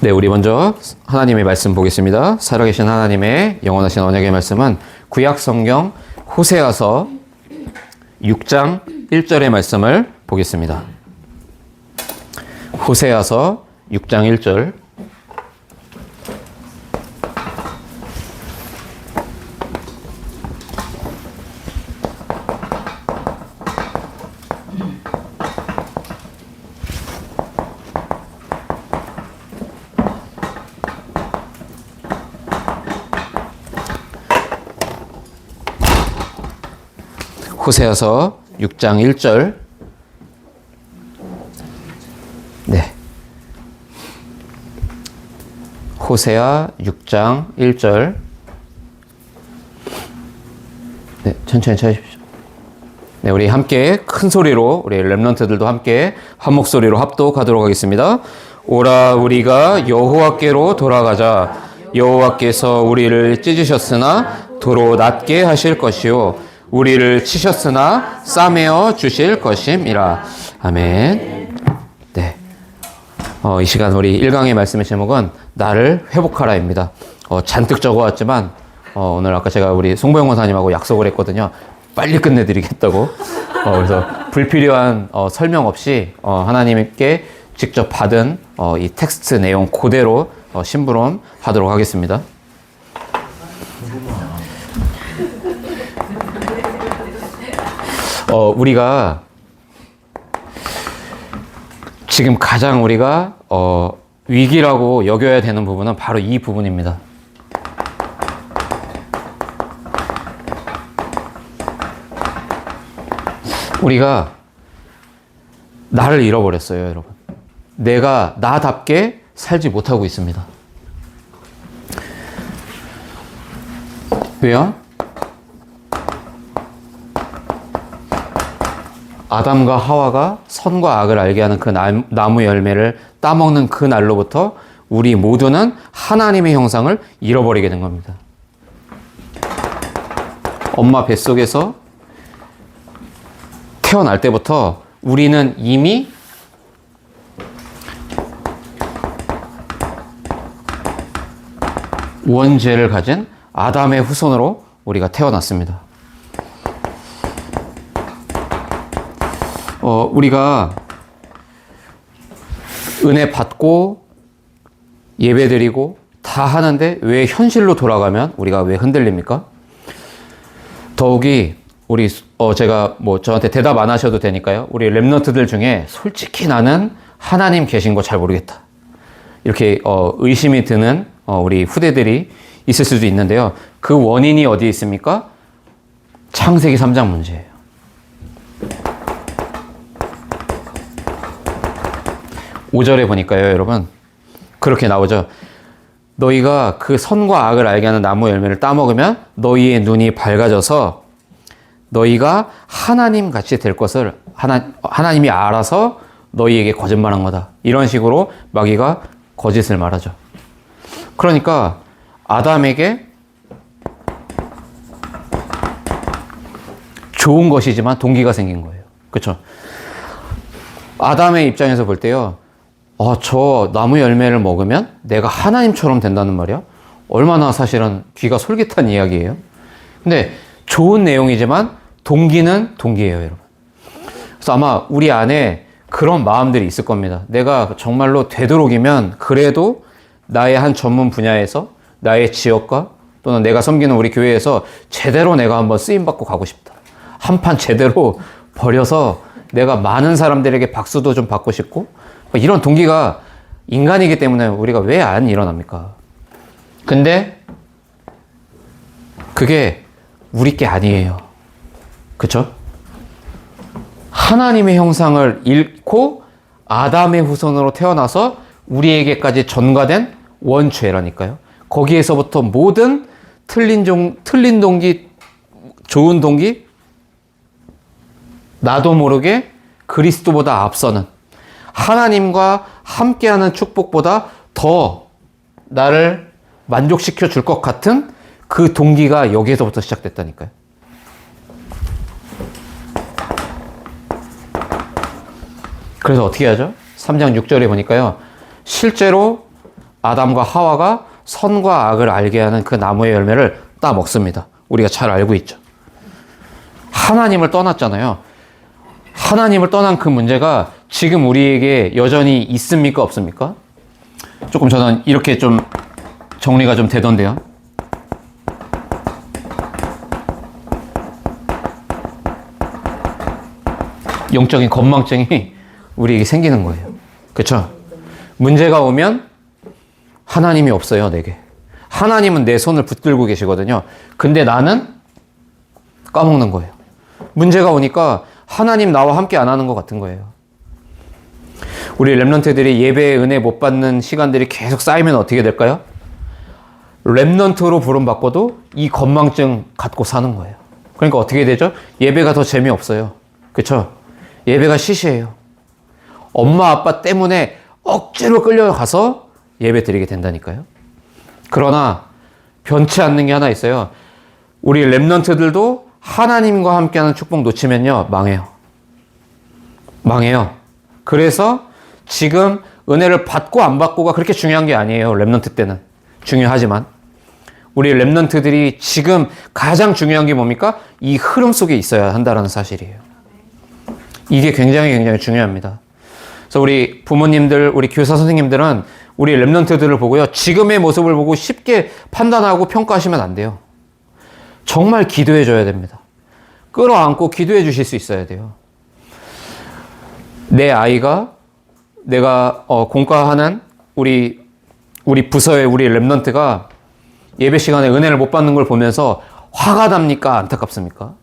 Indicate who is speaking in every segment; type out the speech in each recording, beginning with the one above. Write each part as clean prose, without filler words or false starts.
Speaker 1: 네, 우리 먼저 하나님의 말씀 보겠습니다. 살아계신 하나님의 영원하신 언약의 말씀은 구약 성경 호세아서 6장 1절의 말씀을 보겠습니다. 호세아서 6장 1절. 호세아서 6장 1절. 네. 호세아 6장 1절. 네, 천천히 찾으십시오. 네, 우리 함께 큰 소리로, 우리 렘넌트들도 함께 한 목소리로 합독하도록 하겠습니다. 오라, 우리가 여호와께로 돌아가자. 여호와께서 우리를 찢으셨으나 도로 낮게 하실 것이요 우리를 치셨으나 싸매어 주실 것임이라. 아멘. 네. 이 시간 우리 1강의 말씀의 제목은 나를 회복하라입니다. 잔뜩 적어왔지만 오늘 아까 제가 우리 송보영 원사님하고 약속을 했거든요. 빨리 끝내드리겠다고. 그래서 불필요한 설명 없이 하나님께 직접 받은 이 텍스트 내용 그대로 심부름 하도록 하겠습니다. 우리가 지금 가장 우리가 위기라고 여겨야 되는 부분은 바로 이 부분입니다. 우리가 나를 잃어버렸어요, 여러분. 내가 나답게 살지 못하고 있습니다. 왜요? 아담과 하와가 선과 악을 알게 하는 그 나무 열매를 따먹는 그 날로부터 우리 모두는 하나님의 형상을 잃어버리게 된 겁니다. 엄마 뱃속에서 태어날 때부터 우리는 이미 원죄를 가진 아담의 후손으로 우리가 태어났습니다. 우리가 은혜 받고 예배 드리고 다 하는데 왜 현실로 돌아가면 우리가 왜 흔들립니까? 더욱이 우리 제가 저한테 대답 안 하셔도 되니까요. 우리 렘넌트들 중에 솔직히 나는 하나님 계신 거 잘 모르겠다. 이렇게 의심이 드는 우리 후대들이 있을 수도 있는데요. 그 원인이 어디에 있습니까? 창세기 3장 문제예요. 5절에 보니까요, 여러분. 그렇게 나오죠. 너희가 그 선과 악을 알게 하는 나무 열매를 따먹으면 너희의 눈이 밝아져서 너희가 하나님 같이 될 것을 하나님이 알아서 너희에게 거짓말한 거다. 이런 식으로 마귀가 거짓을 말하죠. 그러니까 아담에게 좋은 것이지만 동기가 생긴 거예요. 그렇죠? 아담의 입장에서 볼 때요. 저 나무 열매를 먹으면 내가 하나님처럼 된다는 말이야? 얼마나 사실은 귀가 솔깃한 이야기예요. 근데 좋은 내용이지만 동기는 동기예요, 여러분. 그래서 아마 우리 안에 그런 마음들이 있을 겁니다. 내가 정말로 되도록이면 그래도 나의 한 전문 분야에서 나의 지역과 또는 내가 섬기는 우리 교회에서 제대로 내가 한번 쓰임받고 가고 싶다. 한판 제대로 버려서 내가 많은 사람들에게 박수도 좀 받고 싶고 이런 동기가 인간이기 때문에 우리가 왜 안 일어납니까? 근데 그게 우리 게 아니에요. 그쵸? 하나님의 형상을 잃고 아담의 후손으로 태어나서 우리에게까지 전가된 원죄라니까요. 거기에서부터 모든 틀린 동기, 좋은 동기, 나도 모르게 그리스도보다 앞서는 하나님과 함께하는 축복보다 더 나를 만족시켜 줄 것 같은 그 동기가 여기에서부터 시작됐다니까요. 그래서 어떻게 하죠? 3장 6절에 보니까요. 실제로 아담과 하와가 선과 악을 알게 하는 그 나무의 열매를 따 먹습니다. 우리가 잘 알고 있죠. 하나님을 떠났잖아요. 하나님을 떠난 그 문제가 지금 우리에게 여전히 있습니까? 없습니까? 조금 저는 이렇게 좀 정리가 좀 되던데요. 영적인 건망증이 우리에게 생기는 거예요. 그렇죠? 문제가 오면 하나님이 없어요, 내게. 하나님은 내 손을 붙들고 계시거든요. 근데 나는 까먹는 거예요. 문제가 오니까 하나님 나와 함께 안 하는 것 같은 거예요. 우리 랩런트들이 예배의 은혜 못 받는 시간들이 계속 쌓이면 어떻게 될까요? 랩런트로 부름받고도 이 건망증 갖고 사는 거예요. 그러니까 어떻게 되죠? 예배가 더 재미없어요. 그렇죠? 예배가 시시해요. 엄마 아빠 때문에 억지로 끌려가서 예배 드리게 된다니까요. 그러나 변치 않는 게 하나 있어요. 우리 랩런트들도 하나님과 함께하는 축복 놓치면요, 망해요. 망해요. 그래서 지금 은혜를 받고 안 받고가 그렇게 중요한 게 아니에요. 랩런트 때는. 중요하지만 우리 랩런트들이 지금 가장 중요한 게 뭡니까? 이 흐름 속에 있어야 한다는 사실이에요. 이게 굉장히 중요합니다. 그래서 우리 부모님들, 우리 교사 선생님들은 우리 랩런트들을 보고요, 지금의 모습을 보고 쉽게 판단하고 평가하시면 안 돼요. 정말 기도해 줘야 됩니다. 끌어안고 기도해 주실 수 있어야 돼요. 내 아이가 내가 공과하는 우리 부서의 우리 랩런트가 예배 시간에 은혜를 못 받는 걸 보면서 화가 납니까? 안타깝습니까?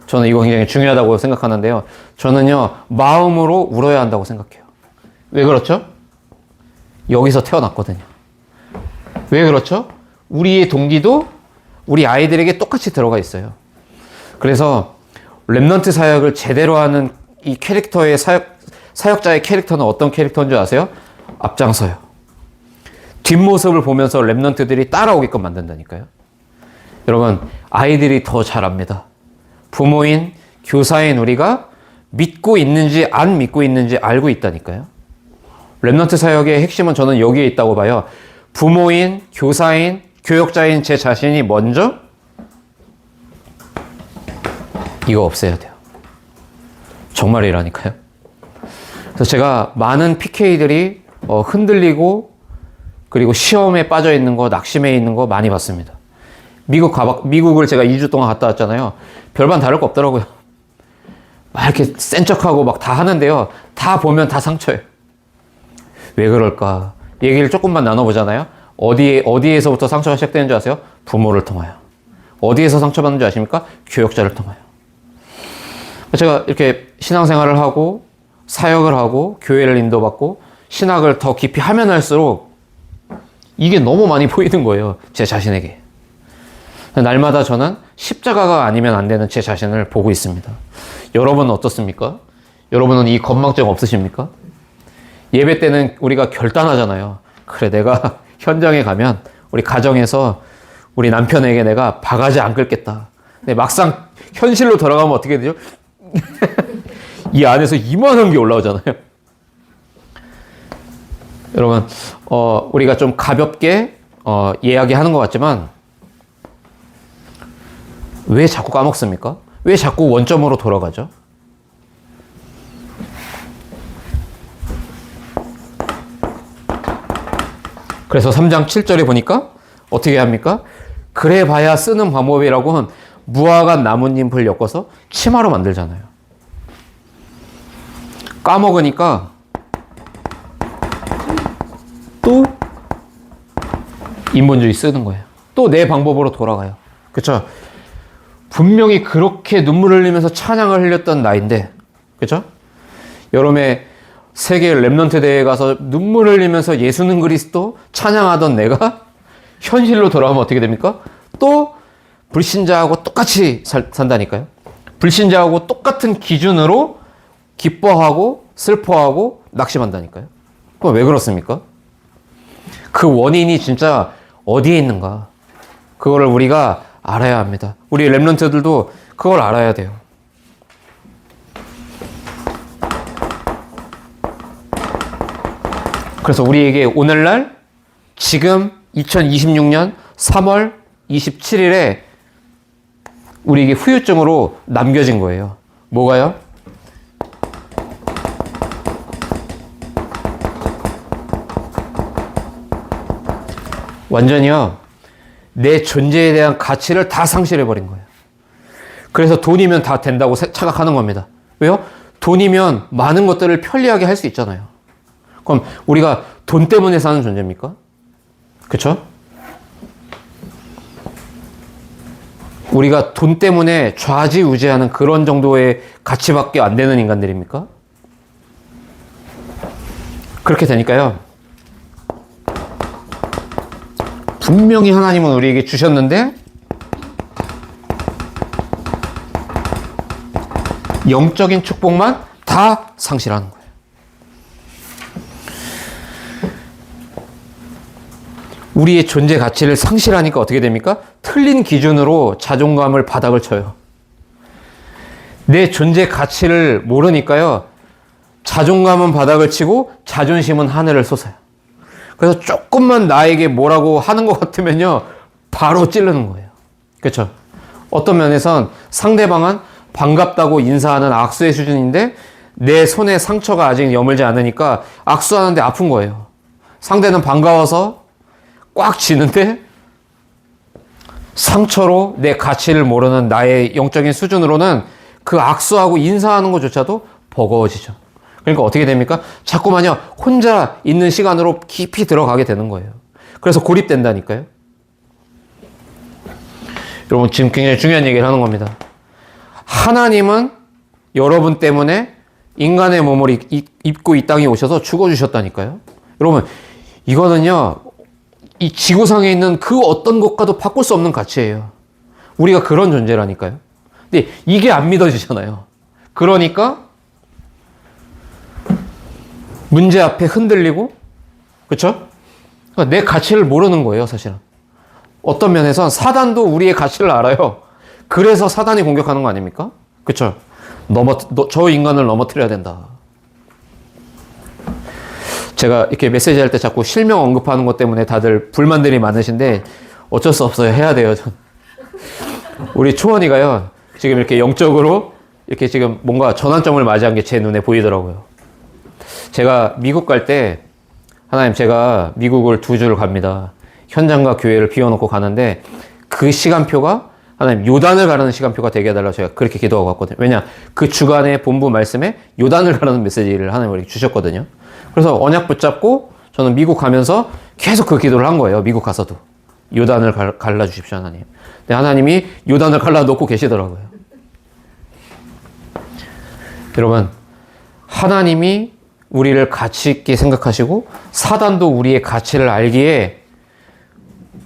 Speaker 1: 저는 이거 굉장히 중요하다고 생각하는데요. 저는요, 마음으로 울어야 한다고 생각해요. 왜 그렇죠? 여기서 태어났거든요. 왜 그렇죠? 우리의 동기도 우리 아이들에게 똑같이 들어가 있어요. 그래서 랩런트 사역을 제대로 하는 이 캐릭터의 사역자의 캐릭터는 어떤 캐릭터인 줄 아세요? 앞장서요. 뒷모습을 보면서 랩런트들이 따라오게끔 만든다니까요. 여러분, 아이들이 더 잘 압니다. 부모인, 교사인 우리가 믿고 있는지 안 믿고 있는지 알고 있다니까요. 랩런트 사역의 핵심은 저는 여기에 있다고 봐요. 부모인, 교사인, 교역자인 제 자신이 먼저 이거 없애야 돼요. 정말이라니까요. 그래서 제가 많은 PK들이 흔들리고 그리고 시험에 빠져 있는 거, 낙심해 있는 거 많이 봤습니다. 미국을 제가 2주 동안 갔다 왔잖아요. 별반 다를 거 없더라고요. 막 이렇게 센 척하고 막 다 하는데요. 다 보면 다 상처예요. 왜 그럴까? 얘기를 조금만 나눠보잖아요. 어디에서부터 상처가 시작되는 줄 아세요? 부모를 통하여. 어디에서 상처받는 줄 아십니까? 교역자를 통하여. 제가 이렇게 신앙생활을 하고 사역을 하고 교회를 인도받고 신학을 더 깊이 하면 할수록 이게 너무 많이 보이는 거예요. 제 자신에게. 날마다 저는 십자가가 아니면 안 되는 제 자신을 보고 있습니다. 여러분은 어떻습니까? 여러분은 이 건망증 없으십니까? 예배 때는 우리가 결단하잖아요. 그래, 내가 현장에 가면 우리 가정에서 우리 남편에게 내가 바가지 안 긁겠다. 근데 막상 현실로 돌아가면 어떻게 되죠? 이 안에서 이만한 게 올라오잖아요. 여러분, 우리가 좀 가볍게 이야기하는 것 같지만 왜 자꾸 까먹습니까? 왜 자꾸 원점으로 돌아가죠? 그래서 3장 7절에 보니까 어떻게 합니까? 그래 봐야 쓰는 방법이라고는 무화과 나뭇잎을 엮어서 치마로 만들잖아요. 까먹으니까 또 인본주의 쓰는 거예요. 또 내 방법으로 돌아가요. 그렇죠? 분명히 그렇게 눈물을 흘리면서 찬양을 흘렸던 나인데, 그렇죠? 여름에 세계 랩런트 대회에 가서 눈물을 흘리면서 예수는 그리스도 찬양하던 내가 현실로 돌아오면 어떻게 됩니까? 또 불신자하고 똑같이 산다니까요. 불신자하고 똑같은 기준으로 기뻐하고 슬퍼하고 낙심한다니까요. 그럼 왜 그렇습니까? 그 원인이 진짜 어디에 있는가? 그거를 우리가 알아야 합니다. 우리 랩런트들도 그걸 알아야 돼요. 그래서 우리에게 오늘날 지금 2026년 3월 27일에 우리에게 후유증으로 남겨진 거예요. 뭐가요? 완전히요, 내 존재에 대한 가치를 다 상실해버린 거예요. 그래서 돈이면 다 된다고 착각하는 겁니다. 왜요? 돈이면 많은 것들을 편리하게 할 수 있잖아요. 그럼 우리가 돈 때문에 사는 존재입니까? 그쵸? 우리가 돈 때문에 좌지우지하는 그런 정도의 가치밖에 안 되는 인간들입니까? 그렇게 되니까요, 분명히 하나님은 우리에게 주셨는데 영적인 축복만 다 상실하는 거예요. 우리의 존재 가치를 상실하니까 어떻게 됩니까? 틀린 기준으로 자존감을 바닥을 쳐요. 내 존재 가치를 모르니까요, 자존감은 바닥을 치고 자존심은 하늘을 솟아요. 그래서 조금만 나에게 뭐라고 하는 것 같으면요, 바로 찌르는 거예요. 그렇죠? 어떤 면에선 상대방은 반갑다고 인사하는 악수의 수준인데 내 손에 상처가 아직 여물지 않으니까 악수하는데 아픈 거예요. 상대는 반가워서 꽉 쥐는데 상처로 내 가치를 모르는 나의 영적인 수준으로는 그 악수하고 인사하는 것조차도 버거워지죠. 그러니까 어떻게 됩니까? 자꾸만요, 혼자 있는 시간으로 깊이 들어가게 되는 거예요. 그래서 고립된다니까요. 여러분, 지금 굉장히 중요한 얘기를 하는 겁니다. 하나님은 여러분 때문에 인간의 몸을 입고 이 땅에 오셔서 죽어주셨다니까요. 여러분, 이거는요, 이 지구상에 있는 그 어떤 것과도 바꿀 수 없는 가치예요. 우리가 그런 존재라니까요. 근데 이게 안 믿어지잖아요. 그러니까 문제 앞에 흔들리고, 그렇죠? 그러니까 내 가치를 모르는 거예요, 사실은. 어떤 면에선 사단도 우리의 가치를 알아요. 그래서 사단이 공격하는 거 아닙니까? 그렇죠? 저 인간을 넘어뜨려야 된다. 제가 이렇게 메시지 할 때 자꾸 실명 언급하는 것 때문에 다들 불만들이 많으신데 어쩔 수 없어요. 해야 돼요. 우리 초원이가요, 지금 이렇게 영적으로 이렇게 지금 뭔가 전환점을 맞이한 게 제 눈에 보이더라고요. 제가 미국 갈 때, 하나님, 제가 미국을 2주를 갑니다. 현장과 교회를 비워놓고 가는데 그 시간표가 하나님 요단을 가르는 시간표가 되게 해달라고 제가 그렇게 기도하고 갔거든요. 왜냐, 그 주간의 본부 말씀에 요단을 가르는 메시지를 하나님 우리 주셨거든요. 그래서 언약 붙잡고 저는 미국 가면서 계속 그 기도를 한 거예요. 미국 가서도 요단을 갈라주십시오, 하나님. 근데 하나님이 요단을 갈라놓고 계시더라고요. 여러분, 하나님이 우리를 가치 있게 생각하시고 사단도 우리의 가치를 알기에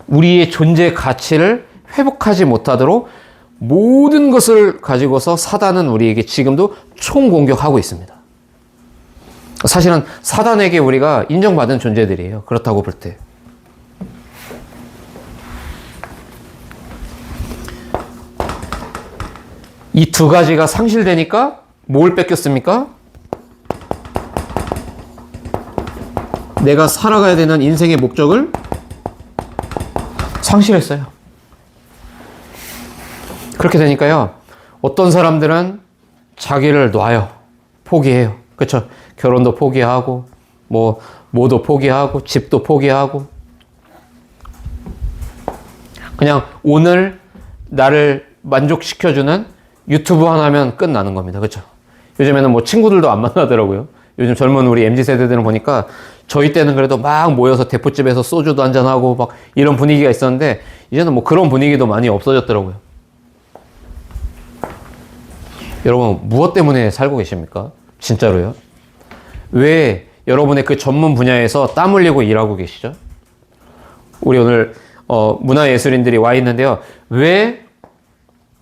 Speaker 1: 우리의 존재 가치를 회복하지 못하도록 모든 것을 가지고서 사단은 우리에게 지금도 총공격하고 있습니다. 사실은 사단에게 우리가 인정받은 존재들이에요. 그렇다고 볼 때. 이 두 가지가 상실되니까 뭘 뺏겼습니까? 내가 살아가야 되는 인생의 목적을 상실했어요. 그렇게 되니까요, 어떤 사람들은 자기를 놔요. 포기해요. 그렇죠? 결혼도 포기하고, 뭐도 포기하고, 집도 포기하고, 그냥 오늘 나를 만족시켜주는 유튜브 하나면 끝나는 겁니다. 그렇죠? 요즘에는 뭐 친구들도 안 만나더라고요. 요즘 젊은 우리 MZ세대들은 보니까 저희 때는 그래도 막 모여서 대포집에서 소주도 한잔하고 막 이런 분위기가 있었는데 이제는 뭐 그런 분위기도 많이 없어졌더라고요. 여러분, 무엇 때문에 살고 계십니까? 진짜로요? 왜 여러분의 그 전문 분야에서 땀 흘리고 일하고 계시죠? 우리 오늘 문화예술인들이 와 있는데요. 왜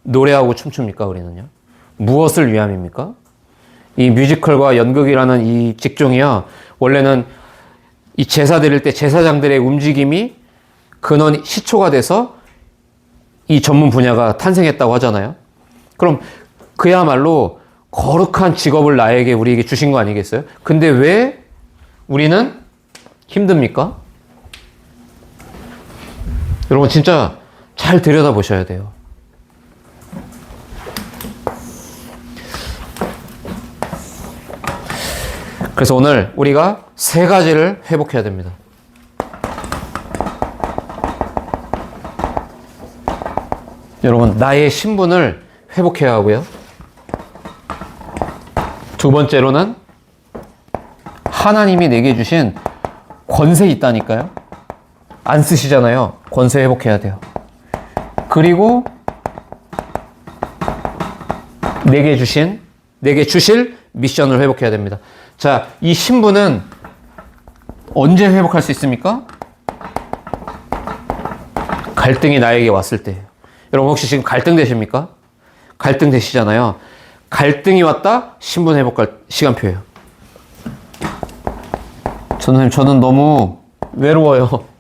Speaker 1: 노래하고 춤춥니까, 우리는요? 무엇을 위함입니까? 이 뮤지컬과 연극이라는 이 직종이요, 원래는 이 제사 드릴 때 제사장들의 움직임이 근원 시초가 돼서 이 전문 분야가 탄생했다고 하잖아요. 그럼 그야말로 거룩한 직업을 우리에게 주신 거 아니겠어요? 근데 왜 우리는 힘듭니까? 여러분 진짜 잘 들여다보셔야 돼요. 그래서 오늘 우리가 세 가지를 회복해야 됩니다. 여러분, 나의 신분을 회복해야 하고요. 두 번째로는 하나님이 내게 주신 권세 있다니까요. 안 쓰시잖아요. 권세 회복해야 돼요. 그리고 내게 주실 미션을 회복해야 됩니다. 자, 이 신분은 언제 회복할 수 있습니까? 갈등이 나에게 왔을 때. 여러분 혹시 지금 갈등 되십니까? 갈등 되시잖아요. 갈등이 왔다, 신분 회복할 시간표예요. 선생님, 저는 너무 외로워요.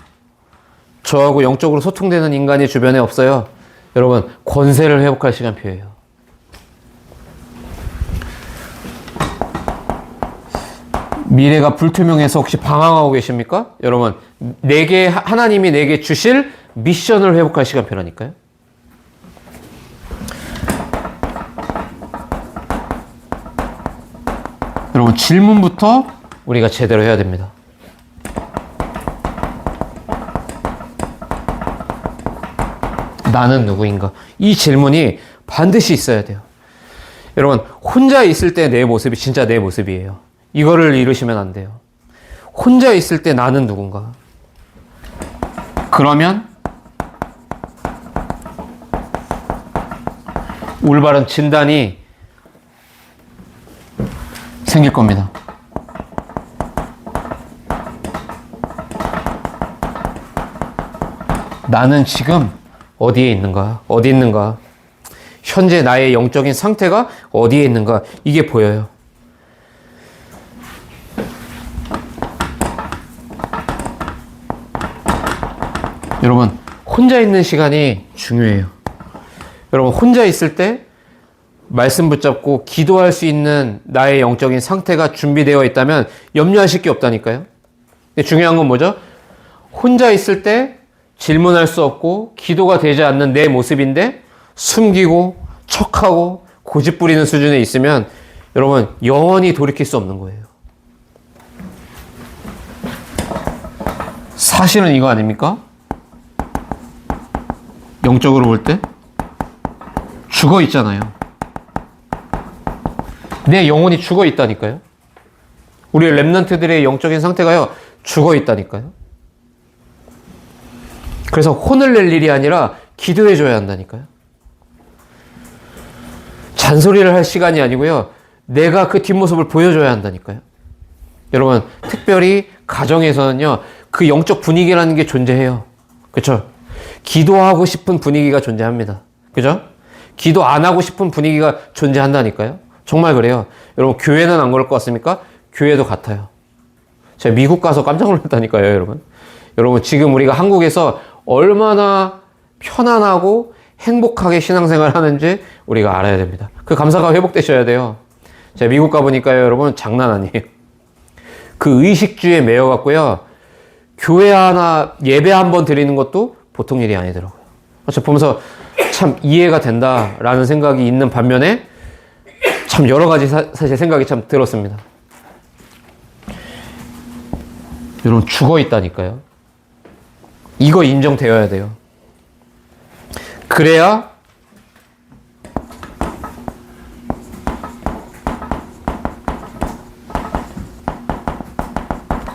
Speaker 1: 저하고 영적으로 소통되는 인간이 주변에 없어요. 여러분, 권세를 회복할 시간표예요. 미래가 불투명해서 혹시 방황하고 계십니까? 여러분, 하나님이 내게 주실 미션을 회복할 시간표라니까요. 여러분, 질문부터 우리가 제대로 해야 됩니다. 나는 누구인가? 이 질문이 반드시 있어야 돼요. 여러분, 혼자 있을 때 내 모습이 진짜 내 모습이에요. 이거를 잃으시면 안 돼요. 혼자 있을 때 나는 누군가? 그러면 올바른 진단이 생길 겁니다. 나는 지금 어디에 있는가? 어디 있는가? 현재 나의 영적인 상태가 어디에 있는가? 이게 보여요. 여러분, 혼자 있는 시간이 중요해요. 여러분, 혼자 있을 때 말씀 붙잡고 기도할 수 있는 나의 영적인 상태가 준비되어 있다면 염려하실 게 없다니까요. 근데 중요한 건 뭐죠? 혼자 있을 때 질문할 수 없고 기도가 되지 않는 내 모습인데 숨기고 척하고 고집 부리는 수준에 있으면 여러분, 영원히 돌이킬 수 없는 거예요. 사실은 이거 아닙니까? 영적으로 볼 때 죽어 있잖아요. 내 영혼이 죽어 있다니까요. 우리 렘넌트들의 영적인 상태가요, 죽어 있다니까요. 그래서 혼을 낼 일이 아니라 기도해 줘야 한다니까요. 잔소리를 할 시간이 아니고요, 내가 그 뒷모습을 보여줘야 한다니까요. 여러분, 특별히 가정에서는요, 그 영적 분위기라는 게 존재해요. 그렇죠? 기도하고 싶은 분위기가 존재합니다. 그죠? 기도 안 하고 싶은 분위기가 존재한다니까요. 정말 그래요. 여러분, 교회는 안 그럴 것 같습니까? 교회도 같아요. 제가 미국 가서 깜짝 놀랐다니까요, 여러분. 여러분, 지금 우리가 한국에서 얼마나 편안하고 행복하게 신앙생활 하는지 우리가 알아야 됩니다. 그 감사가 회복되셔야 돼요. 제가 미국 가보니까요, 여러분, 장난 아니에요. 그 의식주의에 매여갖고요, 교회 하나, 예배 한 번 드리는 것도 보통 일이 아니더라고요. 제가 보면서 참 이해가 된다라는 생각이 있는 반면에 참 여러 가지 사실 생각이 참 들었습니다. 여러분, 죽어 있다니까요. 이거 인정되어야 돼요. 그래야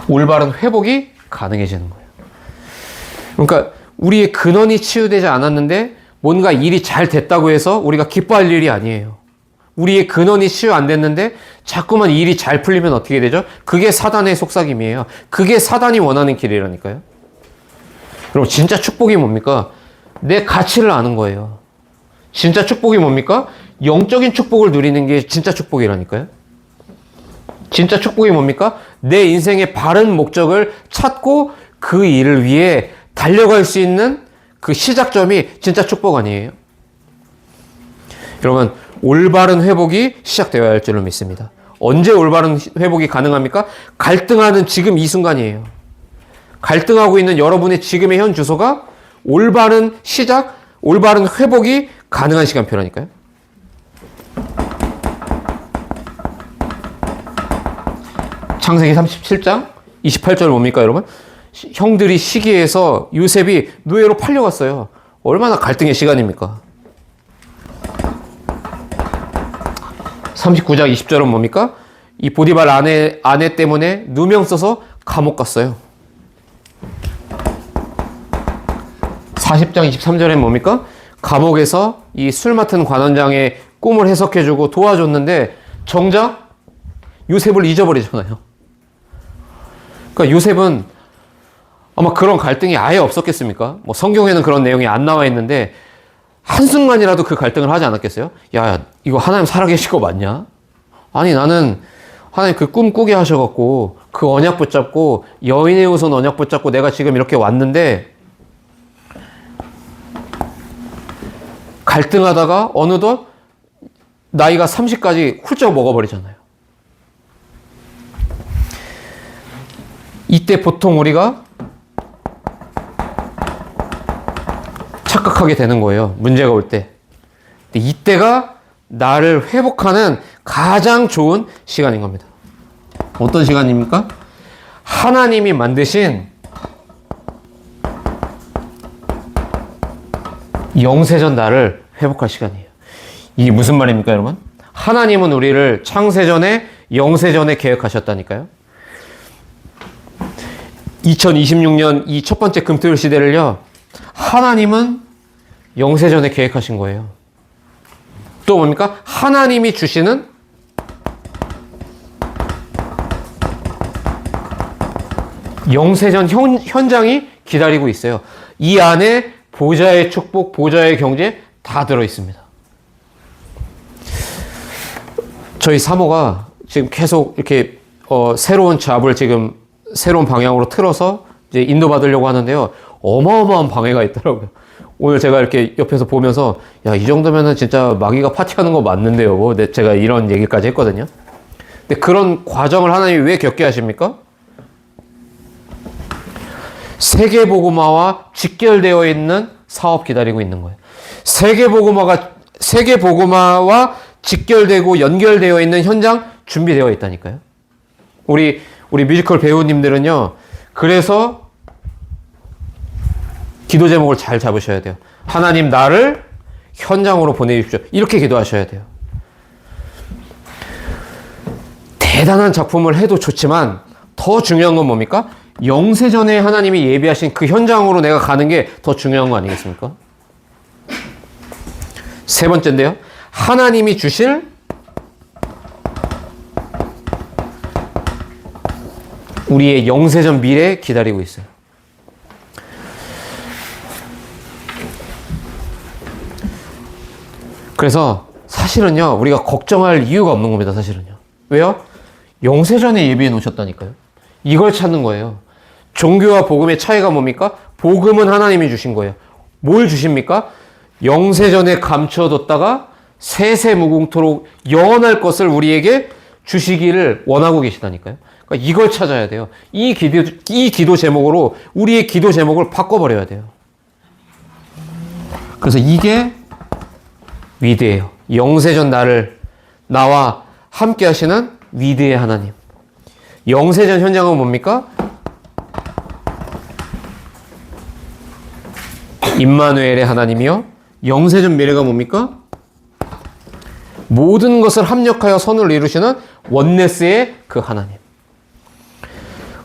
Speaker 1: 올바른 회복이 가능해지는 거예요. 그러니까 우리의 근원이 치유되지 않았는데 뭔가 일이 잘 됐다고 해서 우리가 기뻐할 일이 아니에요. 우리의 근원이 치유 안 됐는데 자꾸만 일이 잘 풀리면 어떻게 되죠? 그게 사단의 속삭임이에요. 그게 사단이 원하는 길이라니까요. 여러분, 진짜 축복이 뭡니까? 내 가치를 아는 거예요. 진짜 축복이 뭡니까? 영적인 축복을 누리는 게 진짜 축복이라니까요. 진짜 축복이 뭡니까? 내 인생의 바른 목적을 찾고 그 일을 위해 달려갈 수 있는 그 시작점이 진짜 축복 아니에요? 여러분, 올바른 회복이 시작되어야 할 줄로 믿습니다. 언제 올바른 회복이 가능합니까? 갈등하는 지금 이 순간이에요. 갈등하고 있는 여러분의 지금의 현 주소가 올바른 시작, 올바른 회복이 가능한 시간표라니까요. 창세기 37장 28절 뭡니까, 여러분? 형들이 시기해서 요셉이 노예로 팔려갔어요. 얼마나 갈등의 시간입니까? 39장 20절은 뭡니까? 이 보디발 아내 때문에 누명 써서 감옥 갔어요. 40장 23절엔 뭡니까? 감옥에서 이 술 맡은 관원장의 꿈을 해석해주고 도와줬는데 정작 요셉을 잊어버리잖아요. 그러니까 요셉은 아마 그런 갈등이 아예 없었겠습니까? 뭐 성경에는 그런 내용이 안 나와 있는데 한순간이라도 그 갈등을 하지 않았겠어요? 야, 이거 하나님 살아계신 거 맞냐? 아니, 나는 하나님 그 꿈 꾸게 하셔갖고 그 언약 붙잡고 여인의 후손 언약 붙잡고 내가 지금 이렇게 왔는데 갈등하다가 어느덧 나이가 30까지 훌쩍 먹어버리잖아요. 이때 보통 우리가 착각하게 되는 거예요. 문제가 올 때. 이때가 나를 회복하는 가장 좋은 시간인 겁니다. 어떤 시간입니까? 하나님이 만드신 영세전 나를 회복할 시간이에요. 이게 무슨 말입니까, 여러분? 하나님은 우리를 창세전에 영세전에 계획하셨다니까요. 2026년 이 첫 번째 금토일 시대를요, 하나님은 영세전에 계획하신 거예요. 또 뭡니까? 하나님이 주시는 영세전 현장이 기다리고 있어요. 이 안에 보좌의 축복, 보좌의 경제 다 들어있습니다. 저희 사모가 지금 계속 이렇게 새로운 잡을 지금 새로운 방향으로 틀어서 이제 인도받으려고 하는데요. 어마어마한 방해가 있더라고요. 오늘 제가 이렇게 옆에서 보면서 야, 이 정도면은 진짜 마귀가 파티하는 거 맞는데요. 뭐 제가 이런 얘기까지 했거든요. 근데 그런 과정을 하나님이 왜 겪게 하십니까? 세계복음화와 직결되어 있는 사업 기다리고 있는 거예요. 세계복음화와 직결되고 연결되어 있는 현장 준비되어 있다니까요. 우리 뮤지컬 배우님들은요. 그래서 기도 제목을 잘 잡으셔야 돼요. 하나님 나를 현장으로 보내주십시오. 이렇게 기도하셔야 돼요. 대단한 작품을 해도 좋지만 더 중요한 건 뭡니까? 영세전에 하나님이 예비하신 그 현장으로 내가 가는 게 더 중요한 거 아니겠습니까? 세 번째인데요. 하나님이 주실 우리의 영세전 미래 기다리고 있어요. 그래서 사실은요, 우리가 걱정할 이유가 없는 겁니다, 사실은요. 왜요? 영세전에 예비해 놓으셨다니까요. 이걸 찾는 거예요. 종교와 복음의 차이가 뭡니까? 복음은 하나님이 주신 거예요. 뭘 주십니까? 영세전에 감춰뒀다가 세세무궁토록 영원할 것을 우리에게 주시기를 원하고 계시다니까요. 그러니까 이걸 찾아야 돼요. 이 기도 제목으로 우리의 기도 제목을 바꿔버려야 돼요. 그래서 이게 위대해요. 영세전 나와 함께 하시는 위대의 하나님. 영세전 현장은 뭡니까? 임마누엘의 하나님이요. 영세전 미래가 뭡니까? 모든 것을 합력하여 선을 이루시는 원네스의 그 하나님.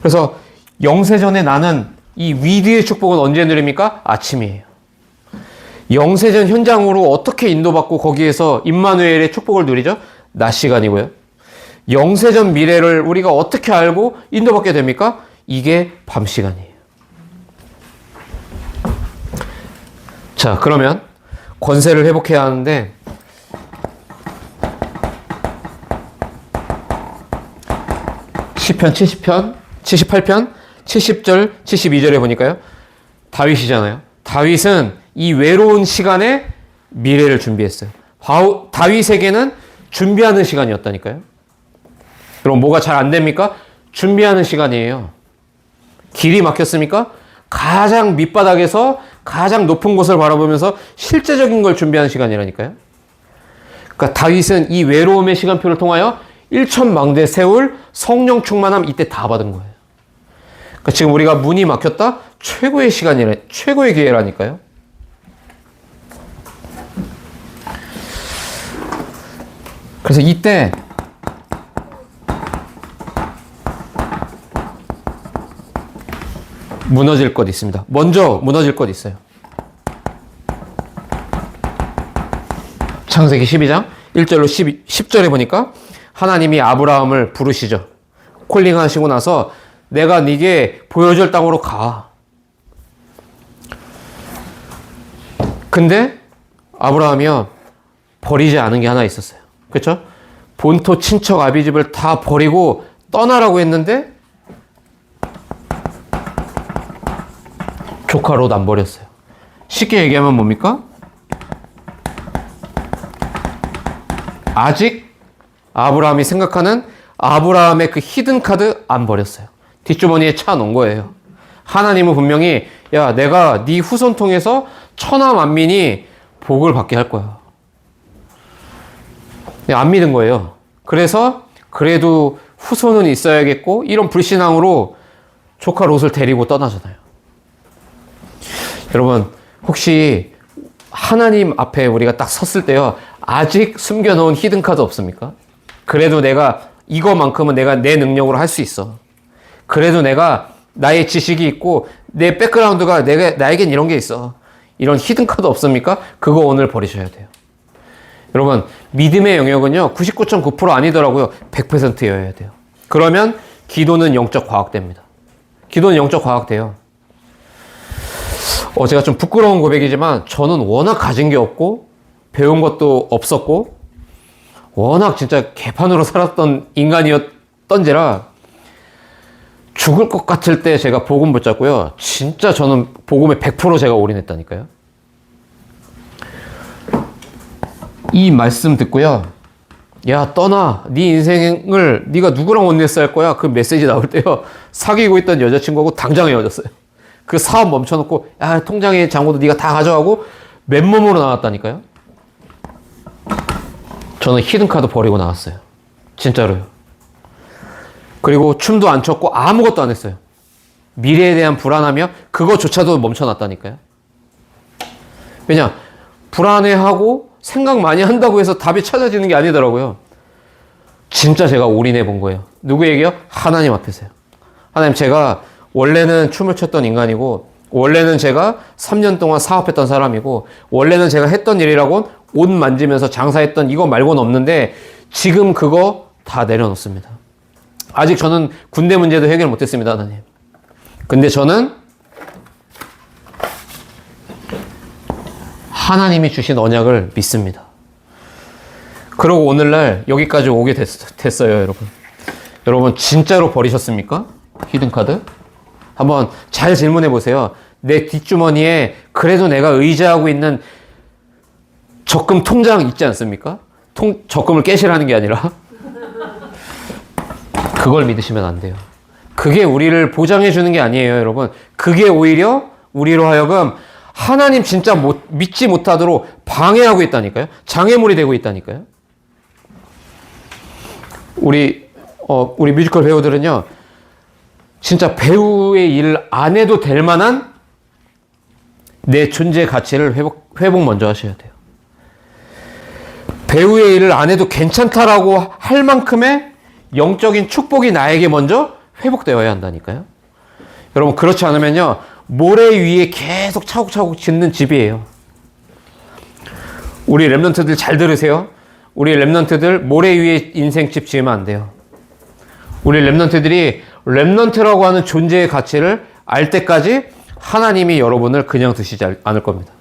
Speaker 1: 그래서 영세전에 나는 이 위대의 축복은 언제 누립니까? 아침이에요. 영세전 현장으로 어떻게 인도받고 거기에서 임마누엘의 축복을 누리죠? 낮 시간이고요. 영세전 미래를 우리가 어떻게 알고 인도받게 됩니까? 이게 밤 시간이에요. 자, 그러면 권세를 회복해야 하는데 시편 78편 70절 72절에 보니까요. 다윗이잖아요. 다윗은 이 외로운 시간에 미래를 준비했어요. 다윗에게는 준비하는 시간이었다니까요. 그럼 뭐가 잘 안 됩니까? 준비하는 시간이에요. 길이 막혔습니까? 가장 밑바닥에서 가장 높은 곳을 바라보면서 실제적인 걸 준비하는 시간이라니까요. 그러니까 다윗은 이 외로움의 시간표를 통하여 일천망대 세울 성령 충만함 이때 다 받은 거예요. 그러니까 지금 우리가 문이 막혔다? 최고의 시간이래, 최고의 기회라니까요. 그래서 이때 무너질 것 있습니다. 먼저 무너질 것 있어요. 창세기 12장 1절로 10절에 보니까 하나님이 아브라함을 부르시죠. 콜링하시고 나서 내가 네게 보여줄 땅으로 가. 근데 아브라함이요 버리지 않은 게 하나 있었어요. 그렇죠? 본토 친척 아비집을 다 버리고 떠나라고 했는데 조카 롯 안 버렸어요. 쉽게 얘기하면 뭡니까? 아직 아브라함이 생각하는 아브라함의 그 히든 카드 안 버렸어요. 뒷주머니에 차 놓은 거예요. 하나님은 분명히 야 내가 네 후손 통해서 천하 만민이 복을 받게 할 거야. 안 믿은 거예요. 그래서 그래도 후손은 있어야겠고 이런 불신앙으로 조카 롯을 데리고 떠나잖아요. 여러분 혹시 하나님 앞에 우리가 딱 섰을 때요 아직 숨겨놓은 히든카드 없습니까? 그래도 내가 이거만큼은 내가 내 능력으로 할 수 있어. 그래도 내가 나의 지식이 있고 내 백그라운드가 나에겐 이런 게 있어. 이런 히든카드 없습니까? 그거 오늘 버리셔야 돼요. 여러분 믿음의 영역은요 99.9% 아니더라고요. 100%여야 돼요. 그러면 기도는 영적 과학됩니다. 기도는 영적 과학돼요. 제가 좀 부끄러운 고백이지만 저는 워낙 가진 게 없고 배운 것도 없었고 워낙 진짜 개판으로 살았던 인간이었던지라 죽을 것 같을 때 제가 복음 붙잡고요. 진짜 저는 복음에 100% 제가 올인했다니까요. 이 말씀 듣고요. 야 떠나. 네 인생을 네가 누구랑 원내스 할 거야. 그 메시지 나올 때요. 사귀고 있던 여자친구하고 당장 헤어졌어요. 그 사업 멈춰놓고 야 통장에 잔고도 네가 다 가져가고 맨몸으로 나왔다니까요. 저는 히든카드 버리고 나왔어요. 진짜로요. 그리고 춤도 안 췄고 아무것도 안 했어요. 미래에 대한 불안하며 그거조차도 멈춰놨다니까요. 왜냐? 불안해하고 생각 많이 한다고 해서 답이 찾아지는 게 아니더라고요. 진짜 제가 올인해 본 거예요. 누구에게요? 하나님 앞에서요. 하나님 제가 원래는 춤을 췄던 인간이고 원래는 제가 3년 동안 사업했던 사람이고 원래는 제가 했던 일이라곤 옷 만지면서 장사했던 이거 말고는 없는데 지금 그거 다 내려놓습니다. 아직 저는 군대 문제도 해결 못했습니다. 하나님. 근데 저는 하나님이 주신 언약을 믿습니다. 그러고 오늘날 여기까지 오게 됐어요. 여러분. 여러분 진짜로 버리셨습니까? 히든카드? 한번 잘 질문해 보세요. 내 뒷주머니에 그래도 내가 의지하고 있는 적금 통장 있지 않습니까? 적금을 깨시라는 게 아니라 그걸 믿으시면 안 돼요. 그게 우리를 보장해 주는 게 아니에요, 여러분. 그게 오히려 우리로 하여금 하나님 진짜 믿지 못하도록 방해하고 있다니까요. 장애물이 되고 있다니까요. 우리 뮤지컬 배우들은요. 진짜 배우의 일을 안 해도 될 만한 내 존재 가치를 회복 먼저 하셔야 돼요. 배우의 일을 안 해도 괜찮다라고 할 만큼의 영적인 축복이 나에게 먼저 회복되어야 한다니까요. 여러분 그렇지 않으면요. 모래 위에 계속 차곡차곡 짓는 집이에요. 우리 랩런트들 잘 들으세요. 우리 랩런트들 모래 위에 인생집 지으면 안 돼요. 우리 랩런트들이 랩런트라고 하는 존재의 가치를 알 때까지 하나님이 여러분을 그냥 두시지 않을 겁니다.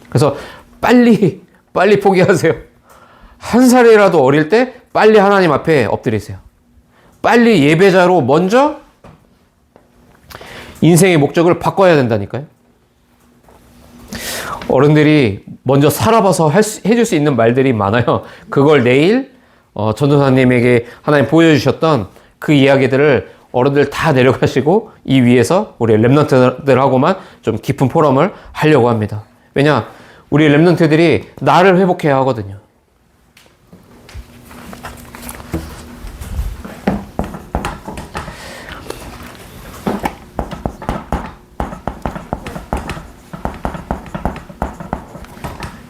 Speaker 1: 그래서 빨리 포기하세요. 한 살이라도 어릴 때 빨리 하나님 앞에 엎드리세요. 빨리 예배자로 먼저 인생의 목적을 바꿔야 된다니까요. 어른들이 먼저 살아봐서 해줄 수 있는 말들이 많아요. 그걸 내일 전도사님에게 하나님 보여주셨던 그 이야기들을 어른들 다 내려가시고 이 위에서 우리 랩런트들하고만 좀 깊은 포럼을 하려고 합니다. 왜냐? 우리 랩런트들이 나를 회복해야 하거든요.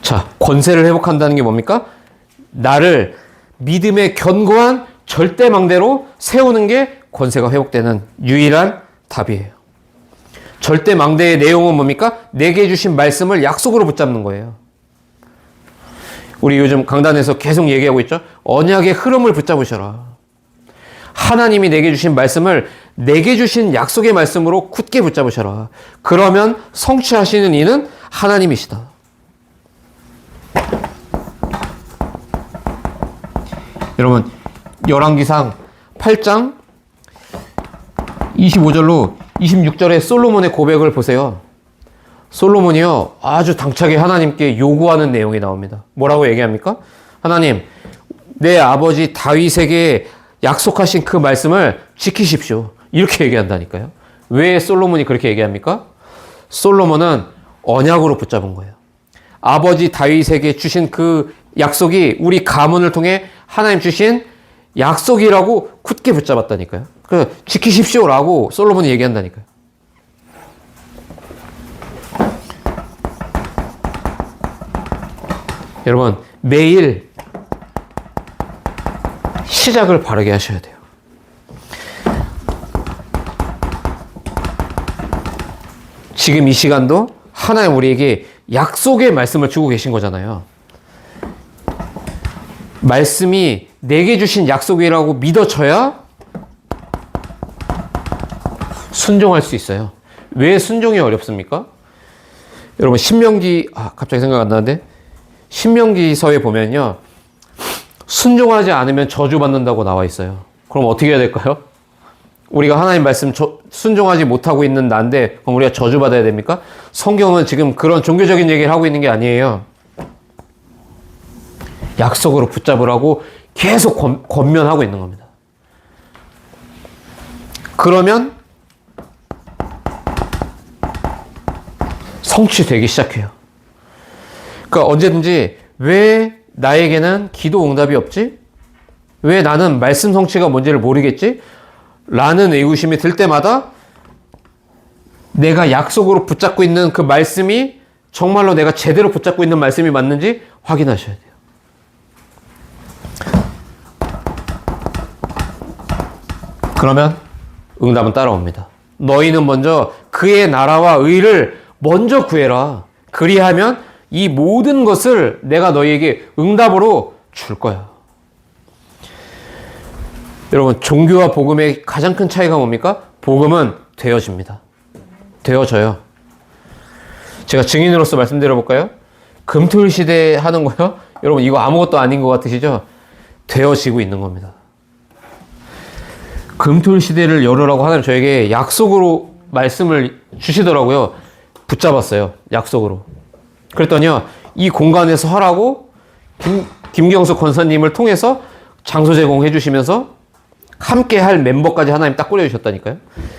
Speaker 1: 자, 권세를 회복한다는 게 뭡니까? 나를 믿음의 견고한 절대망대로 세우는 게 권세가 회복되는 유일한 답이에요. 절대망대의 내용은 뭡니까? 내게 주신 말씀을 약속으로 붙잡는 거예요. 우리 요즘 강단에서 계속 얘기하고 있죠? 언약의 흐름을 붙잡으셔라. 하나님이 내게 주신 말씀을 내게 주신 약속의 말씀으로 굳게 붙잡으셔라. 그러면 성취하시는 이는 하나님이시다. 여러분, 열왕기상 8장 25절로 26절의 솔로몬의 고백을 보세요. 솔로몬이요, 아주 당차게 하나님께 요구하는 내용이 나옵니다. 뭐라고 얘기합니까? 하나님, 내 아버지 다윗에게 약속하신 그 말씀을 지키십시오. 이렇게 얘기한다니까요. 왜 솔로몬이 그렇게 얘기합니까? 솔로몬은 언약으로 붙잡은 거예요. 아버지 다윗에게 주신 그 약속이 우리 가문을 통해 하나님 주신 약속이라고 굳게 붙잡았다니까요. 그래서 지키십시오라고 솔로몬이 얘기한다니까요. 여러분, 매일 시작을 바르게 하셔야 돼요. 지금 이 시간도 하나님 우리에게 약속의 말씀을 주고 계신 거잖아요. 말씀이 내게 주신 약속이라고 믿어져야 순종할 수 있어요. 왜 순종이 어렵습니까? 여러분, 신명기, 갑자기 생각 안 나는데, 신명기서에 보면요, 순종하지 않으면 저주받는다고 나와 있어요. 그럼 어떻게 해야 될까요? 우리가 하나님 말씀 순종하지 못하고 있는 나인데, 그럼 우리가 저주받아야 됩니까? 성경은 지금 그런 종교적인 얘기를 하고 있는 게 아니에요. 약속으로 붙잡으라고 계속 권면하고 있는 겁니다. 그러면 성취되기 시작해요. 그러니까 언제든지 왜 나에게는 기도 응답이 없지? 왜 나는 말씀 성취가 뭔지를 모르겠지? 라는 의구심이 들 때마다 내가 약속으로 붙잡고 있는 그 말씀이 정말로 내가 제대로 붙잡고 있는 말씀이 맞는지 확인하셔야 돼요. 그러면 응답은 따라옵니다. 너희는 먼저 그의 나라와 의를 먼저 구해라. 그리하면 이 모든 것을 내가 너희에게 응답으로 줄 거야. 여러분, 종교와 복음의 가장 큰 차이가 뭡니까? 복음은 되어집니다. 되어져요. 제가 증인으로서 말씀드려 볼까요? 금토일 시대 하는 거요? 여러분, 이거 아무것도 아닌 것 같으시죠? 되어지고 있는 겁니다. 금토일 시대를 열으라고 하나님 저에게 약속으로 말씀을 주시더라고요. 붙잡았어요. 약속으로. 그랬더니요, 이 공간에서 하라고 김경수 권사님을 통해서 장소 제공해 주시면서 함께 할 멤버까지 하나님 딱 꾸려주셨다니까요.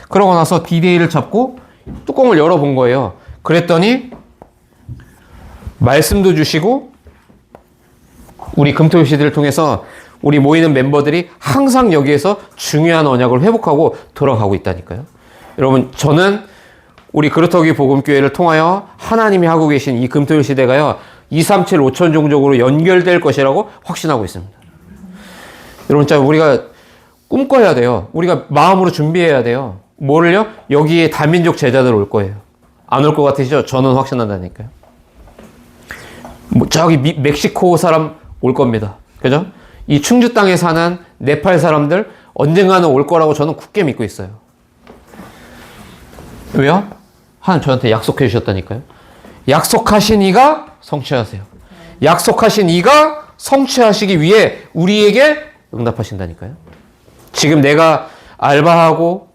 Speaker 1: 그러고 나서 D-Day를 잡고 뚜껑을 열어본 거예요. 그랬더니 말씀도 주시고 우리 금토일 시대를 통해서 우리 모이는 멤버들이 항상 여기에서 중요한 언약을 회복하고 돌아가고 있다니까요. 여러분, 저는 우리 그루터기 복음교회를 통하여 하나님이 하고 계신 이 금토일 시대가요, 237 5천 종족으로 연결될 것이라고 확신하고 있습니다. 여러분, 진짜 우리가 꿈꿔야 돼요. 우리가 마음으로 준비해야 돼요. 뭐를요? 여기에 다민족 제자들 올 거예요. 안 올 것 같으시죠? 저는 확신한다니까요. 저기 멕시코 사람 올 겁니다. 그죠? 이 충주 땅에 사는 네팔 사람들 언젠가는 올 거라고 저는 굳게 믿고 있어요. 왜요? 하나님 저한테 약속해 주셨다니까요. 약속하신 이가 성취하세요. 약속하신 이가 성취하시기 위해 우리에게 응답하신다니까요. 지금 내가 알바하고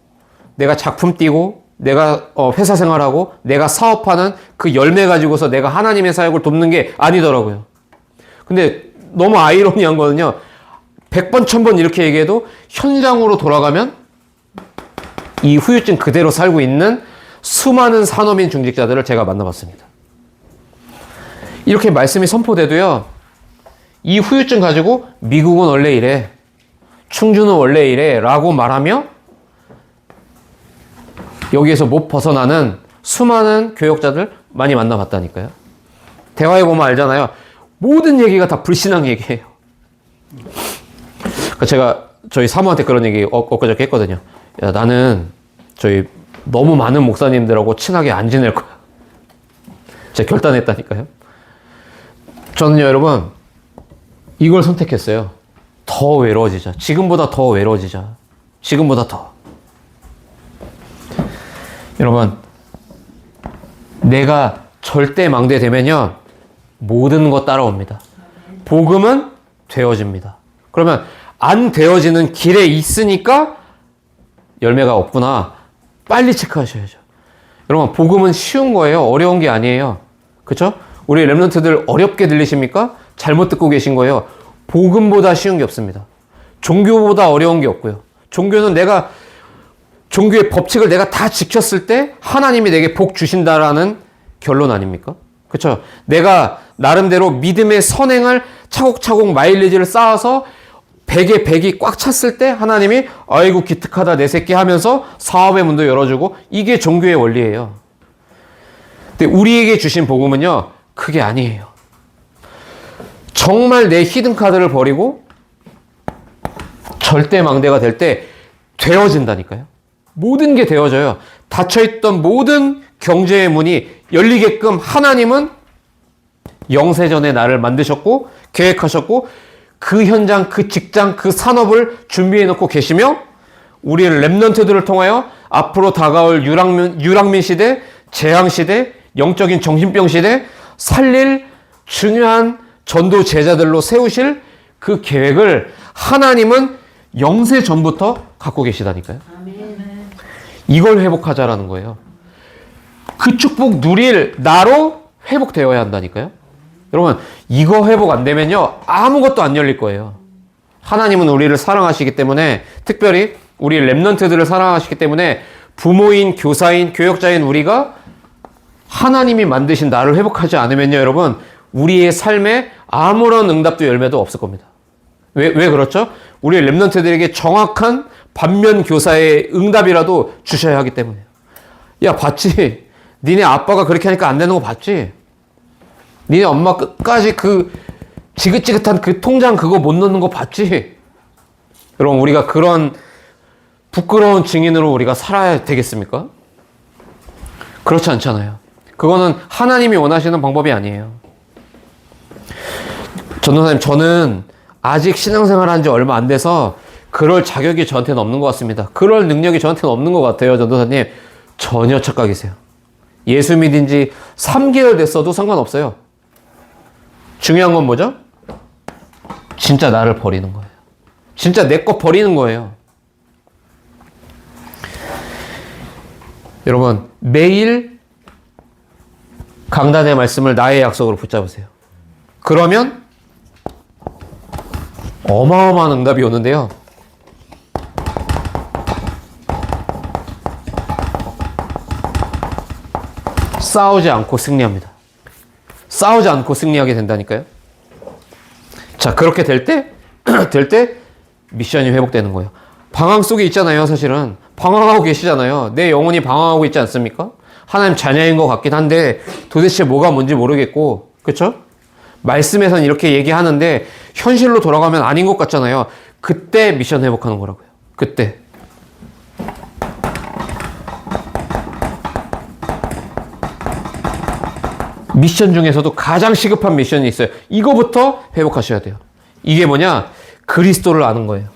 Speaker 1: 내가 작품 띄고 내가 회사 생활하고 내가 사업하는 그 열매 가지고서 내가 하나님의 사역을 돕는 게 아니더라고요. 근데 너무 아이러니한 거는요, 100번 1000번 이렇게 얘기해도 현장으로 돌아가면 이 후유증 그대로 살고 있는 수많은 산업인 중직자들을 제가 만나봤습니다. 이렇게 말씀이 선포돼도요, 이 후유증 가지고 미국은 원래 이래, 충주는 원래 이래 라고 말하며 여기에서 못 벗어나는 수많은 교역자들 많이 만나봤다니까요. 대화해보면 알잖아요. 모든 얘기가 다 불신앙 얘기예요. 제가 저희 사모한테 그런 얘기 엊그저께 했거든요. 야, 나는 저희 너무 많은 목사님들하고 친하게 안 지낼 거야. 제가 결단했다니까요. 저는요, 여러분, 이걸 선택했어요. 더 외로워지자. 지금보다 더 외로워지자. 지금보다 더. 여러분, 내가 절대 망대되면요, 모든 거 따라옵니다. 복음은 되어집니다. 그러면 안 되어지는 길에 있으니까 열매가 없구나. 빨리 체크하셔야죠. 여러분, 복음은 쉬운 거예요. 어려운 게 아니에요. 그렇죠? 우리 렘넌트들 어렵게 들리십니까? 잘못 듣고 계신 거예요. 복음보다 쉬운 게 없습니다. 종교보다 어려운 게 없고요. 종교는 종교의 법칙을 내가 다 지켰을 때 하나님이 내게 복 주신다라는 결론 아닙니까? 그렇죠? 내가 나름대로 믿음의 선행을 차곡차곡 마일리지를 쌓아서 100에 100이 꽉 찼을 때 하나님이 아이고 기특하다 내 새끼 하면서 사업의 문도 열어주고, 이게 종교의 원리예요. 근데 우리에게 주신 복음은요, 그게 아니에요. 정말 내 히든카드를 버리고 절대 망대가 될 때 되어진다니까요. 모든 게 되어져요. 닫혀있던 모든 경제의 문이 열리게끔 하나님은 영세전에 나를 만드셨고 계획하셨고 그 현장, 그 직장, 그 산업을 준비해 놓고 계시며, 우리 렘넌트들을 통하여 앞으로 다가올 유랑민 시대, 재앙 시대, 영적인 정신병 시대 살릴 중요한 전도 제자들로 세우실 그 계획을 하나님은 영세 전부터 갖고 계시다니까요. 이걸 회복하자라는 거예요. 그 축복 누릴 나로 회복되어야 한다니까요. 여러분, 이거 회복 안 되면요, 아무것도 안 열릴 거예요. 하나님은 우리를 사랑하시기 때문에, 특별히 우리 렘넌트들을 사랑하시기 때문에 부모인, 교사인, 교역자인 우리가 하나님이 만드신 나를 회복하지 않으면요, 여러분, 우리의 삶에 아무런 응답도 열매도 없을 겁니다. 왜 그렇죠? 우리 렘넌트들에게 정확한 반면 교사의 응답이라도 주셔야 하기 때문에요. 야, 봤지? 니네 아빠가 그렇게 하니까 안 되는 거 봤지? 니네 엄마 끝까지 그 지긋지긋한 그 통장 그거 못 넣는 거 봤지? 여러분, 우리가 그런 부끄러운 증인으로 우리가 살아야 되겠습니까? 그렇지 않잖아요. 그거는 하나님이 원하시는 방법이 아니에요. 전도사님, 저는 아직 신앙생활 한 지 얼마 안 돼서 그럴 자격이 저한테는 없는 것 같습니다. 그럴 능력이 저한테는 없는 것 같아요. 전도사님, 전혀 착각이세요. 예수 믿은 지 3개월 됐어도 상관없어요. 중요한 건 뭐죠? 진짜 나를 버리는 거예요. 진짜 내 거 버리는 거예요. 여러분, 매일 강단의 말씀을 나의 약속으로 붙잡으세요. 그러면 어마어마한 응답이 오는데요. 싸우지 않고 승리합니다. 싸우지 않고 승리하게 된다니까요. 자, 그렇게 될 때 미션이 회복되는 거예요. 방황 속에 있잖아요, 사실은. 방황하고 계시잖아요. 내 영혼이 방황하고 있지 않습니까? 하나님 자녀인 것 같긴 한데 도대체 뭐가 뭔지 모르겠고, 그렇죠? 말씀에선 이렇게 얘기하는데 현실로 돌아가면 아닌 것 같잖아요. 그때 미션 회복하는 거라고요. 그때. 미션 중에서도 가장 시급한 미션이 있어요. 이거부터 회복하셔야 돼요. 이게 뭐냐? 그리스도를 아는 거예요.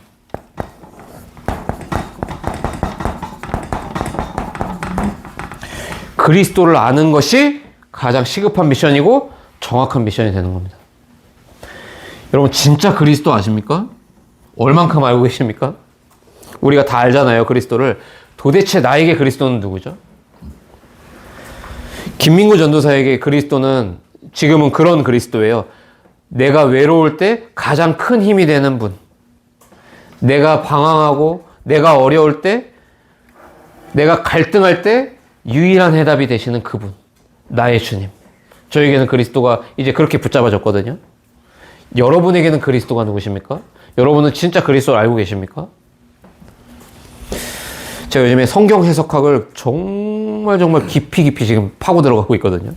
Speaker 1: 그리스도를 아는 것이 가장 시급한 미션이고 정확한 미션이 되는 겁니다. 여러분, 진짜 그리스도 아십니까? 얼만큼 알고 계십니까? 우리가 다 알잖아요, 그리스도를. 도대체 나에게 그리스도는 누구죠? 김민구 전도사에게 그리스도는 지금은 그런 그리스도예요. 내가 외로울 때 가장 큰 힘이 되는 분. 내가 방황하고 내가 어려울 때 내가 갈등할 때 유일한 해답이 되시는 그분, 나의 주님. 저에게는 그리스도가 이제 그렇게 붙잡아졌거든요. 여러분에게는 그리스도가 누구십니까? 여러분은 진짜 그리스도를 알고 계십니까? 제가 요즘에 성경 해석학을 정말 깊이 지금 파고 들어가고 있거든요.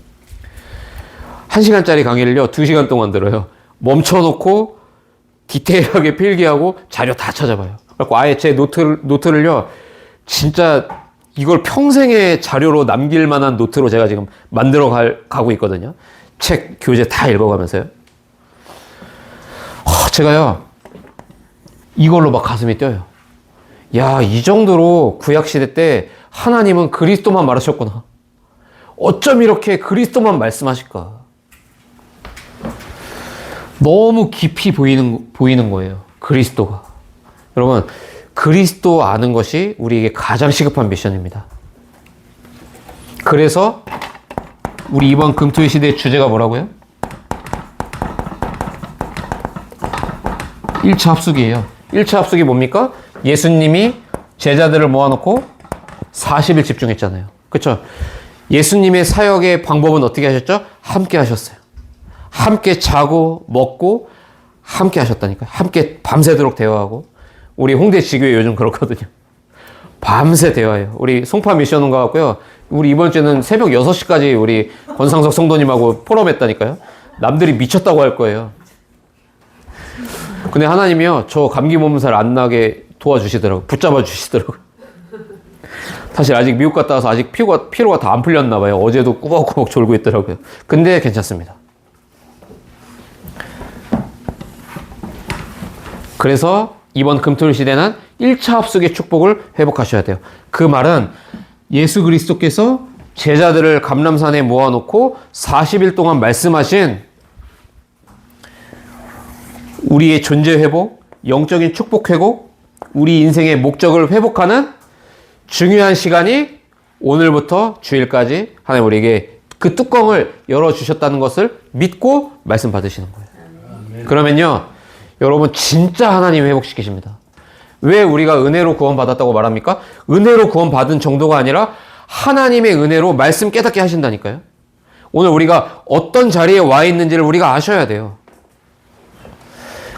Speaker 1: 1시간짜리 강의를요, 2시간 동안 들어요. 멈춰놓고 디테일하게 필기하고 자료 다 찾아봐요. 그래서 아예 제 노트를요, 진짜 이걸 평생의 자료로 남길 만한 노트로 제가 지금 만들어 가고 있거든요. 책, 교재 다 읽어가면서요. 제가요, 이걸로 막 가슴이 뛰어요. 야, 이 정도로 구약시대 때 하나님은 그리스도만 말하셨구나. 어쩜 이렇게 그리스도만 말씀하실까? 너무 깊이 보이는 거예요. 그리스도가. 여러분, 그리스도 아는 것이 우리에게 가장 시급한 미션입니다. 그래서 우리 이번 금토의 시대의 주제가 뭐라고요? 1차 합숙이에요. 1차 합숙이 뭡니까? 예수님이 제자들을 모아놓고 40일 집중했잖아요. 그렇죠? 예수님의 사역의 방법은 어떻게 하셨죠? 함께 하셨어요. 함께 자고 먹고 함께 하셨다니까요. 함께 밤새도록 대화하고. 우리 홍대 지교회 요즘 그렇거든요. 밤새 대화해요. 우리 송파 미션은 가갖고요. 우리 이번 주에는 새벽 6시까지 우리 권상석 성도님하고 포럼했다니까요. 남들이 미쳤다고 할 거예요. 근데 하나님이요, 저 감기 몸살 안 나게 도와주시더라고요. 붙잡아 주시더라고요. 사실 아직 미국 갔다 와서 아직 피로가 다 안 풀렸나 봐요. 어제도 꾸벅꾸벅 졸고 있더라고요. 근데 괜찮습니다. 그래서 이번 금토일 시대는 1차 합숙의 축복을 회복하셔야 돼요. 그 말은 예수 그리스도께서 제자들을 감람산에 모아놓고 40일 동안 말씀하신 우리의 존재 회복, 영적인 축복 회복, 우리 인생의 목적을 회복하는 중요한 시간이 오늘부터 주일까지 하나님 우리에게 그 뚜껑을 열어주셨다는 것을 믿고 말씀 받으시는 거예요. 그러면요, 여러분 진짜 하나님 회복시키십니다. 왜 우리가 은혜로 구원받았다고 말합니까? 은혜로 구원받은 정도가 아니라 하나님의 은혜로 말씀 깨닫게 하신다니까요. 오늘 우리가 어떤 자리에 와 있는지를 우리가 아셔야 돼요.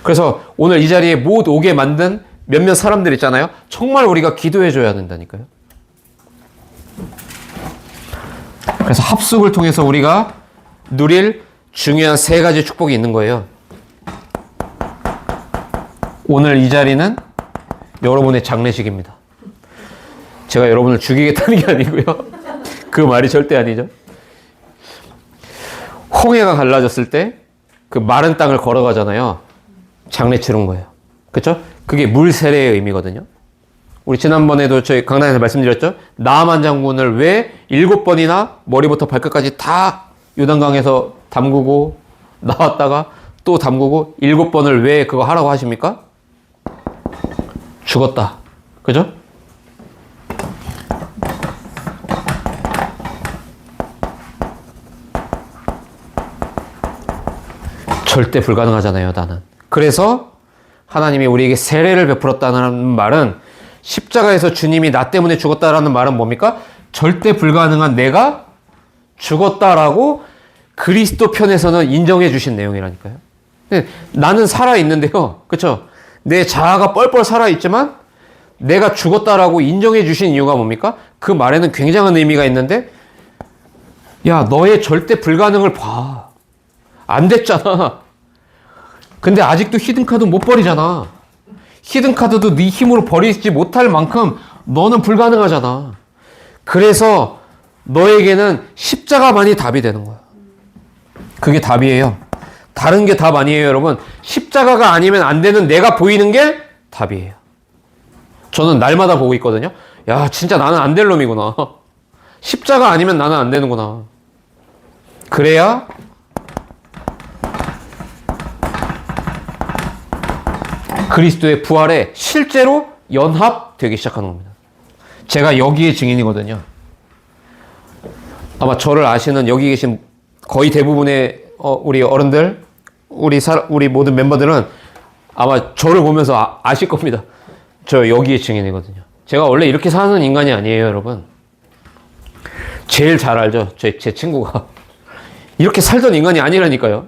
Speaker 1: 그래서 오늘 이 자리에 못 오게 만든 몇몇 사람들 있잖아요. 정말 우리가 기도해 줘야 된다니까요. 그래서 합숙을 통해서 우리가 누릴 중요한 3가지 축복이 있는 거예요. 오늘 이 자리는 여러분의 장례식입니다. 제가 여러분을 죽이겠다는 게 아니고요. 그 말이 절대 아니죠. 홍해가 갈라졌을 때 그 마른 땅을 걸어가잖아요. 장례 치른 거예요. 그렇죠? 그게 물 세례의 의미거든요. 우리 지난번에도 저희 강단에서 말씀드렸죠. 나아만 장군을 왜 7번이나 머리부터 발끝까지 다 요단강에서 담그고 나왔다가 또 담그고 7번을 왜 그거 하라고 하십니까? 죽었다. 그죠? 절대 불가능하잖아요, 나는. 그래서 하나님이 우리에게 세례를 베풀었다는 말은 십자가에서 주님이 나 때문에 죽었다라는 말은 뭡니까? 절대 불가능한 내가 죽었다라고 그리스도 편에서는 인정해 주신 내용이라니까요. 나는 살아있는데요. 그렇죠? 내 자아가 뻘뻘 살아있지만 내가 죽었다라고 인정해 주신 이유가 뭡니까? 그 말에는 굉장한 의미가 있는데, 야, 너의 절대 불가능을 봐. 안 됐잖아. 근데 아직도 히든카드 못 버리잖아. 히든카드도 네 힘으로 버리지 못할 만큼 너는 불가능하잖아. 그래서 너에게는 십자가만이 답이 되는 거야. 그게 답이에요. 다른 게 답 아니에요, 여러분. 십자가가 아니면 안 되는 내가 보이는 게 답이에요. 저는 날마다 보고 있거든요. 야, 진짜 나는 안 될 놈이구나. 십자가 아니면 나는 안 되는구나. 그래야 그리스도의 부활에 실제로 연합되기 시작하는 겁니다. 제가 여기에 증인이거든요. 아마 저를 아시는 여기 계신 거의 대부분의 우리 어른들, 우리 모든 멤버들은 아마 저를 보면서 아실 겁니다. 저 여기에 증인이거든요. 제가 원래 이렇게 사는 인간이 아니에요, 여러분. 제일 잘 알죠, 제 친구가. 이렇게 살던 인간이 아니라니까요.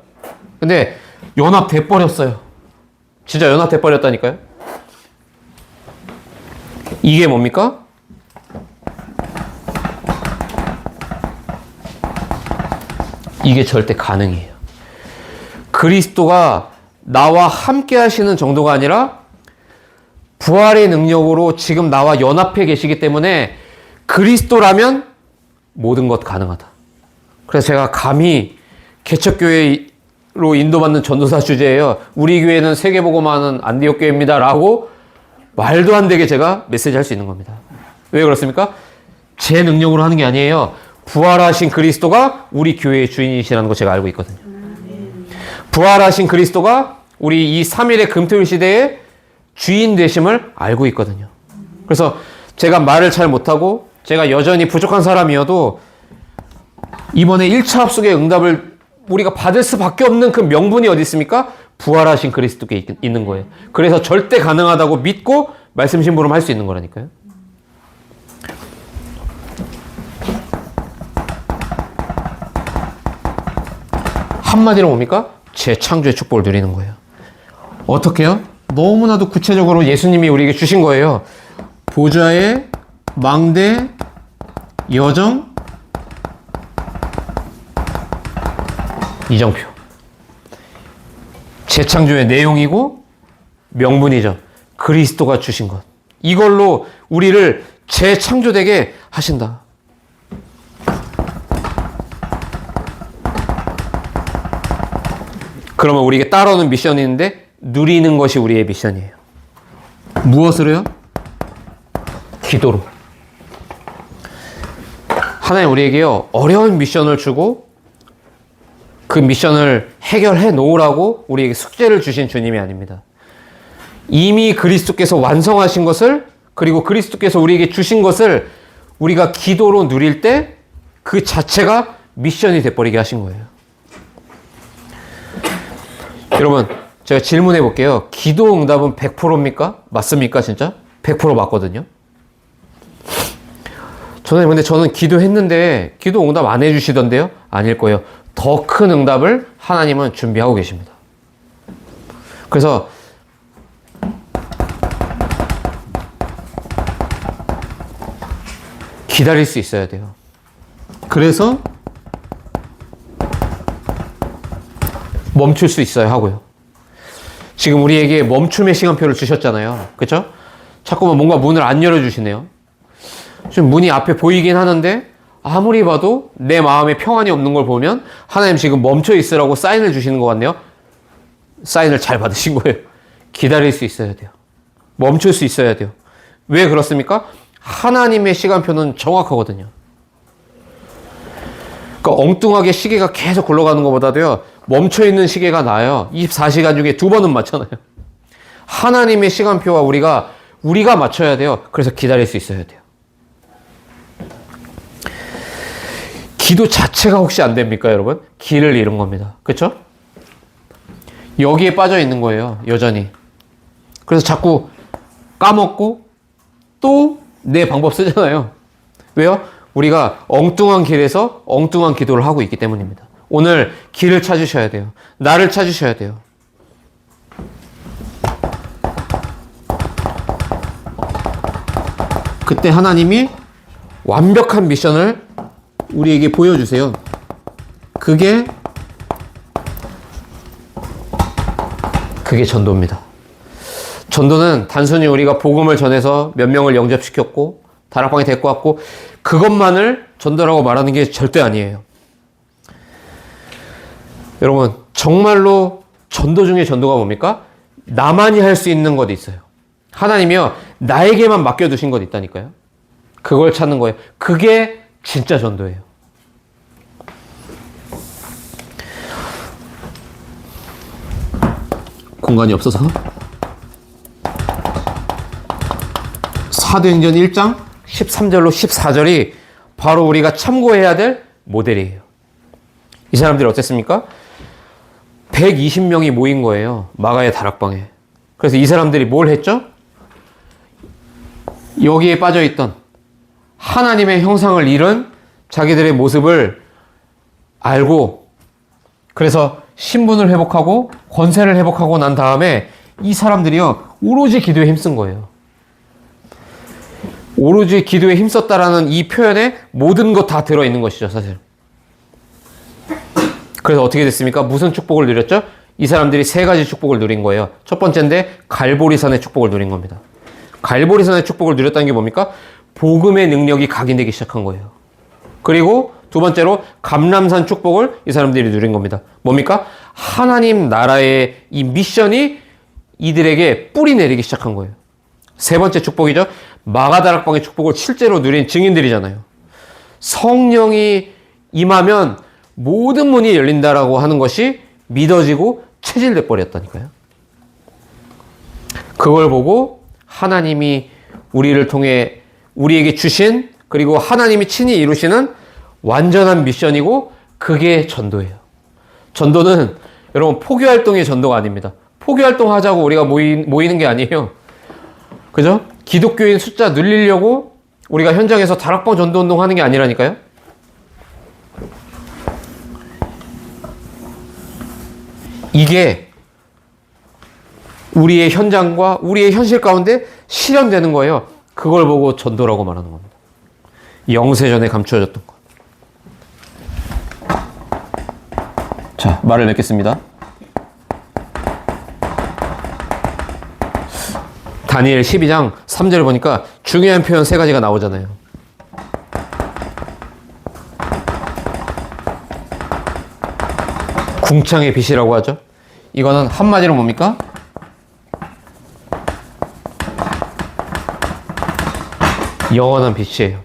Speaker 1: 근데 연합돼 버렸어요. 진짜 연합돼 버렸다니까요. 이게 뭡니까? 이게 절대 가능해요. 그리스도가 나와 함께 하시는 정도가 아니라 부활의 능력으로 지금 나와 연합해 계시기 때문에 그리스도라면 모든 것 가능하다. 그래서 제가 감히 개척교회로 인도받는 전도사 주제예요. 우리 교회는 세계복음화하는 안디옥 교회입니다 라고 말도 안 되게 제가 메시지 할 수 있는 겁니다. 왜 그렇습니까? 제 능력으로 하는 게 아니에요. 부활하신 그리스도가 우리 교회의 주인이시라는 거 제가 알고 있거든요. 부활하신 그리스도가 우리 이 3일의 금토일 시대의 주인 되심을 알고 있거든요. 그래서 제가 말을 잘 못하고 제가 여전히 부족한 사람이어도 이번에 1차 합숙의 응답을 우리가 받을 수밖에 없는 그 명분이 어디 있습니까? 부활하신 그리스도께 있는 거예요. 그래서 절대 가능하다고 믿고 말씀 심부름 할 수 있는 거라니까요. 한마디로 뭡니까? 재창조의 축복을 누리는 거예요. 어떻게요? 너무나도 구체적으로 예수님이 우리에게 주신 거예요. 보좌의 망대 여정 이정표. 재창조의 내용이고 명분이죠. 그리스도가 주신 것. 이걸로 우리를 재창조되게 하신다. 그러면 우리에게 따라오는 미션이 있는데 누리는 것이 우리의 미션이에요. 무엇으로요? 기도로. 하나님 우리에게요, 어려운 미션을 주고 그 미션을 해결해 놓으라고 우리에게 숙제를 주신 주님이 아닙니다. 이미 그리스도께서 완성하신 것을, 그리고 그리스도께서 우리에게 주신 것을 우리가 기도로 누릴 때 그 자체가 미션이 돼버리게 하신 거예요. 여러분, 제가 질문해 볼게요. 기도 응답은 100%입니까? 맞습니까? 진짜? 100% 맞거든요. 근데 저는 기도했는데 기도 응답 안 해주시던데요? 아닐 거예요. 더 큰 응답을 하나님은 준비하고 계십니다. 그래서 기다릴 수 있어야 돼요. 그래서 멈출 수 있어야 하고요. 지금 우리에게 멈춤의 시간표를 주셨잖아요. 그렇죠? 자꾸만 뭔가 문을 안 열어주시네요. 지금 문이 앞에 보이긴 하는데 아무리 봐도 내 마음에 평안이 없는 걸 보면 하나님 지금 멈춰 있으라고 사인을 주시는 것 같네요. 사인을 잘 받으신 거예요. 기다릴 수 있어야 돼요. 멈출 수 있어야 돼요. 왜 그렇습니까? 하나님의 시간표는 정확하거든요. 그러니까 엉뚱하게 시계가 계속 굴러가는 것보다도요, 멈춰있는 시계가 나아요. 24시간 중에 2번은 맞잖아요. 하나님의 시간표와 우리가 맞춰야 돼요. 그래서 기다릴 수 있어야 돼요. 기도 자체가 혹시 안 됩니까, 여러분? 길을 잃은 겁니다. 그렇죠? 여기에 빠져 있는 거예요, 여전히. 그래서 자꾸 까먹고 또 내 방법 쓰잖아요. 왜요? 우리가 엉뚱한 길에서 엉뚱한 기도를 하고 있기 때문입니다. 오늘 길을 찾으셔야 돼요. 나를 찾으셔야 돼요. 그때 하나님이 완벽한 미션을 우리에게 보여주세요. 그게 전도입니다. 전도는 단순히 우리가 복음을 전해서 몇 명을 영접시켰고 다락방에 데리고 왔고 그것만을 전도라고 말하는 게 절대 아니에요. 여러분, 정말로 전도 중에 전도가 뭡니까? 나만이 할 수 있는 것이 있어요. 하나님이요, 나에게만 맡겨두신 것 있다니까요. 그걸 찾는 거예요. 그게 진짜 전도예요. 공간이 없어서 사도행전 1장 13절로 14절이 바로 우리가 참고해야 될 모델이에요. 이 사람들이 어땠습니까? 120명이 모인 거예요. 마가의 다락방에. 그래서 이 사람들이 뭘 했죠? 여기에 빠져있던 하나님의 형상을 잃은 자기들의 모습을 알고 그래서 신분을 회복하고 권세를 회복하고 난 다음에 이 사람들이요 오로지 기도에 힘쓴 거예요. 오로지 기도에 힘썼다라는 이 표현에 모든 것 다 들어있는 것이죠, 사실. 그래서 어떻게 됐습니까? 무슨 축복을 누렸죠? 이 사람들이 세 가지 축복을 누린 거예요. 첫 번째인데 갈보리산의 축복을 누린 겁니다. 갈보리산의 축복을 누렸다는 게 뭡니까? 복음의 능력이 각인되기 시작한 거예요. 그리고 두 번째로 감람산 축복을 이 사람들이 누린 겁니다. 뭡니까? 하나님 나라의 이 미션이 이들에게 뿌리 내리기 시작한 거예요. 세 번째 축복이죠. 마가다락방의 축복을 실제로 누린 증인들이잖아요. 성령이 임하면 모든 문이 열린다라고 하는 것이 믿어지고 체질돼 버렸다니까요. 그걸 보고 하나님이 우리를 통해 우리에게 주신 그리고 하나님이 친히 이루시는 완전한 미션이고 그게 전도예요. 전도는 여러분 포교활동의 전도가 아닙니다. 포교활동 하자고 우리가 모이는 게 아니에요. 그죠? 기독교인 숫자 늘리려고 우리가 현장에서 다락방 전도운동 하는 게 아니라니까요. 이게 우리의 현장과 우리의 현실 가운데 실현되는 거예요. 그걸 보고 전도라고 말하는 겁니다. 영세전에 감추어졌던 것. 자, 말을 맺겠습니다. 다니엘 12장 3절을 보니까 중요한 표현 세 가지가 나오잖아요. 궁창의 빛이라고 하죠. 이거는 한마디로 뭡니까? 영원한 빛이에요.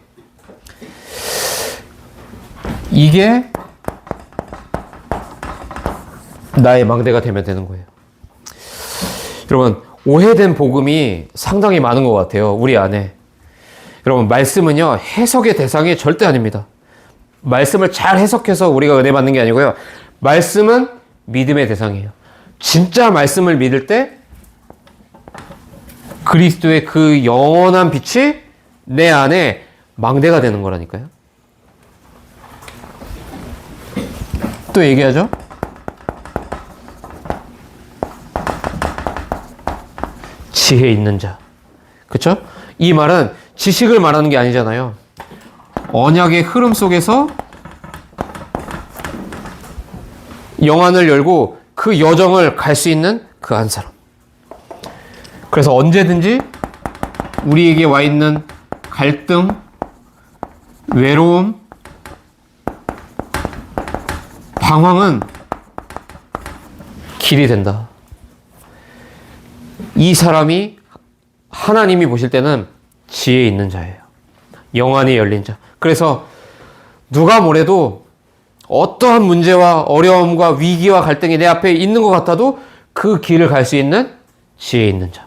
Speaker 1: 이게 나의 망대가 되면 되는 거예요. 여러분, 오해된 복음이 상당히 많은 것 같아요. 우리 안에. 여러분, 말씀은요, 해석의 대상이 절대 아닙니다. 말씀을 잘 해석해서 우리가 은혜 받는 게 아니고요. 말씀은 믿음의 대상이에요. 진짜 말씀을 믿을 때 그리스도의 그 영원한 빛이 내 안에 망대가 되는 거라니까요. 또 얘기하죠. 지혜 있는 자. 그렇죠? 이 말은 지식을 말하는 게 아니잖아요. 언약의 흐름 속에서 영안을 열고 그 여정을 갈 수 있는 그 한 사람. 그래서 언제든지 우리에게 와 있는 갈등, 외로움, 방황은 길이 된다. 이 사람이 하나님이 보실 때는 지혜 있는 자예요. 영안이 열린 자. 그래서 누가 뭐래도 어떠한 문제와 어려움과 위기와 갈등이 내 앞에 있는 것 같아도 그 길을 갈 수 있는 지혜 있는 자.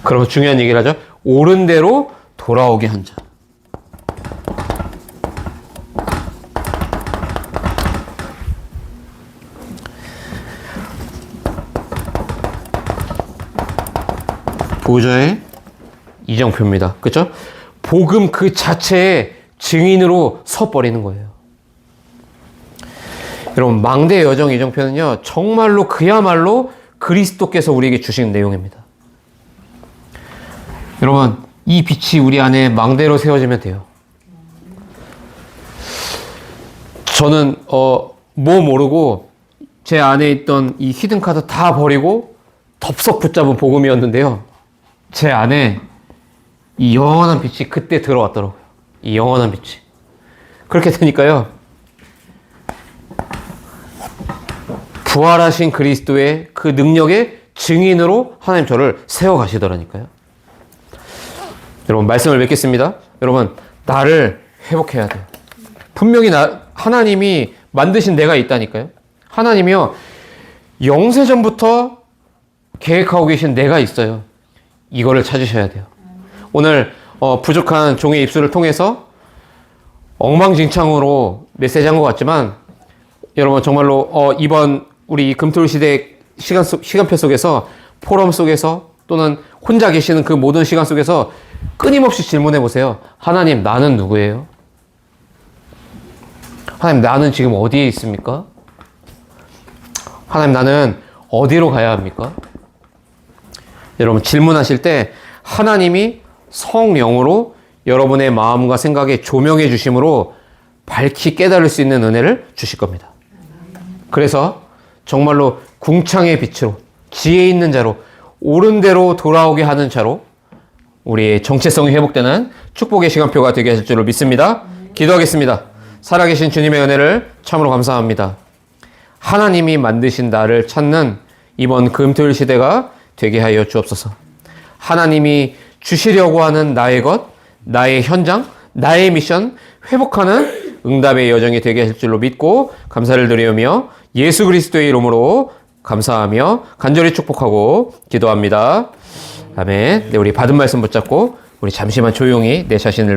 Speaker 1: 그러면 중요한 얘기를 하죠. 옳은 대로 돌아오게 한 자. 보좌의 이정표입니다. 그렇죠? 복음 그 자체의 증인으로 서버리는 거예요. 여러분, 망대 여정 이정표는요, 정말로 그야말로 그리스도께서 우리에게 주신 내용입니다. 여러분, 이 빛이 우리 안에 망대로 세워지면 돼요. 저는 뭐 모르고 제 안에 있던 이 히든카드 다 버리고 덥석 붙잡은 복음이었는데요. 제 안에 이 영원한 빛이 그때 들어왔더라고요. 이 영원한 빛이. 그렇게 되니까요. 부활하신 그리스도의 그 능력의 증인으로 하나님 저를 세워가시더라니까요. 여러분, 말씀을 맺겠습니다. 여러분, 나를 회복해야 돼요. 분명히 하나님이 만드신 내가 있다니까요. 하나님이요, 영세전부터 계획하고 계신 내가 있어요. 이거를 찾으셔야 돼요. 오늘 부족한 종의 입술을 통해서 엉망진창으로 메시지 한 것 같지만 여러분 정말로 이번 우리 이 금토일 시대 시간표 속에서 포럼 속에서 또는 혼자 계시는 그 모든 시간 속에서 끊임없이 질문해 보세요. 하나님, 나는 누구예요? 하나님, 나는 지금 어디에 있습니까? 하나님, 나는 어디로 가야 합니까? 여러분, 질문하실 때 하나님이 성령으로 여러분의 마음과 생각에 조명해 주심으로 밝히 깨달을 수 있는 은혜를 주실 겁니다. 그래서 정말로 궁창의 빛으로, 지혜 있는 자로, 옳은 대로 돌아오게 하는 자로 우리의 정체성이 회복되는 축복의 시간표가 되게 하실 줄로 믿습니다. 기도하겠습니다. 살아계신 주님의 은혜를 참으로 감사합니다. 하나님이 만드신 나를 찾는 이번 금토일 시대가 되게 하여 주옵소서. 하나님이 주시려고 하는 나의 것, 나의 현장, 나의 미션, 회복하는 응답의 여정이 되게 하실 줄로 믿고 감사를 드리며 예수 그리스도의 이름으로 감사하며 간절히 축복하고 기도합니다. 아멘. 네, 우리 받은 말씀 붙잡고 우리 잠시만 조용히 내 자신을 위해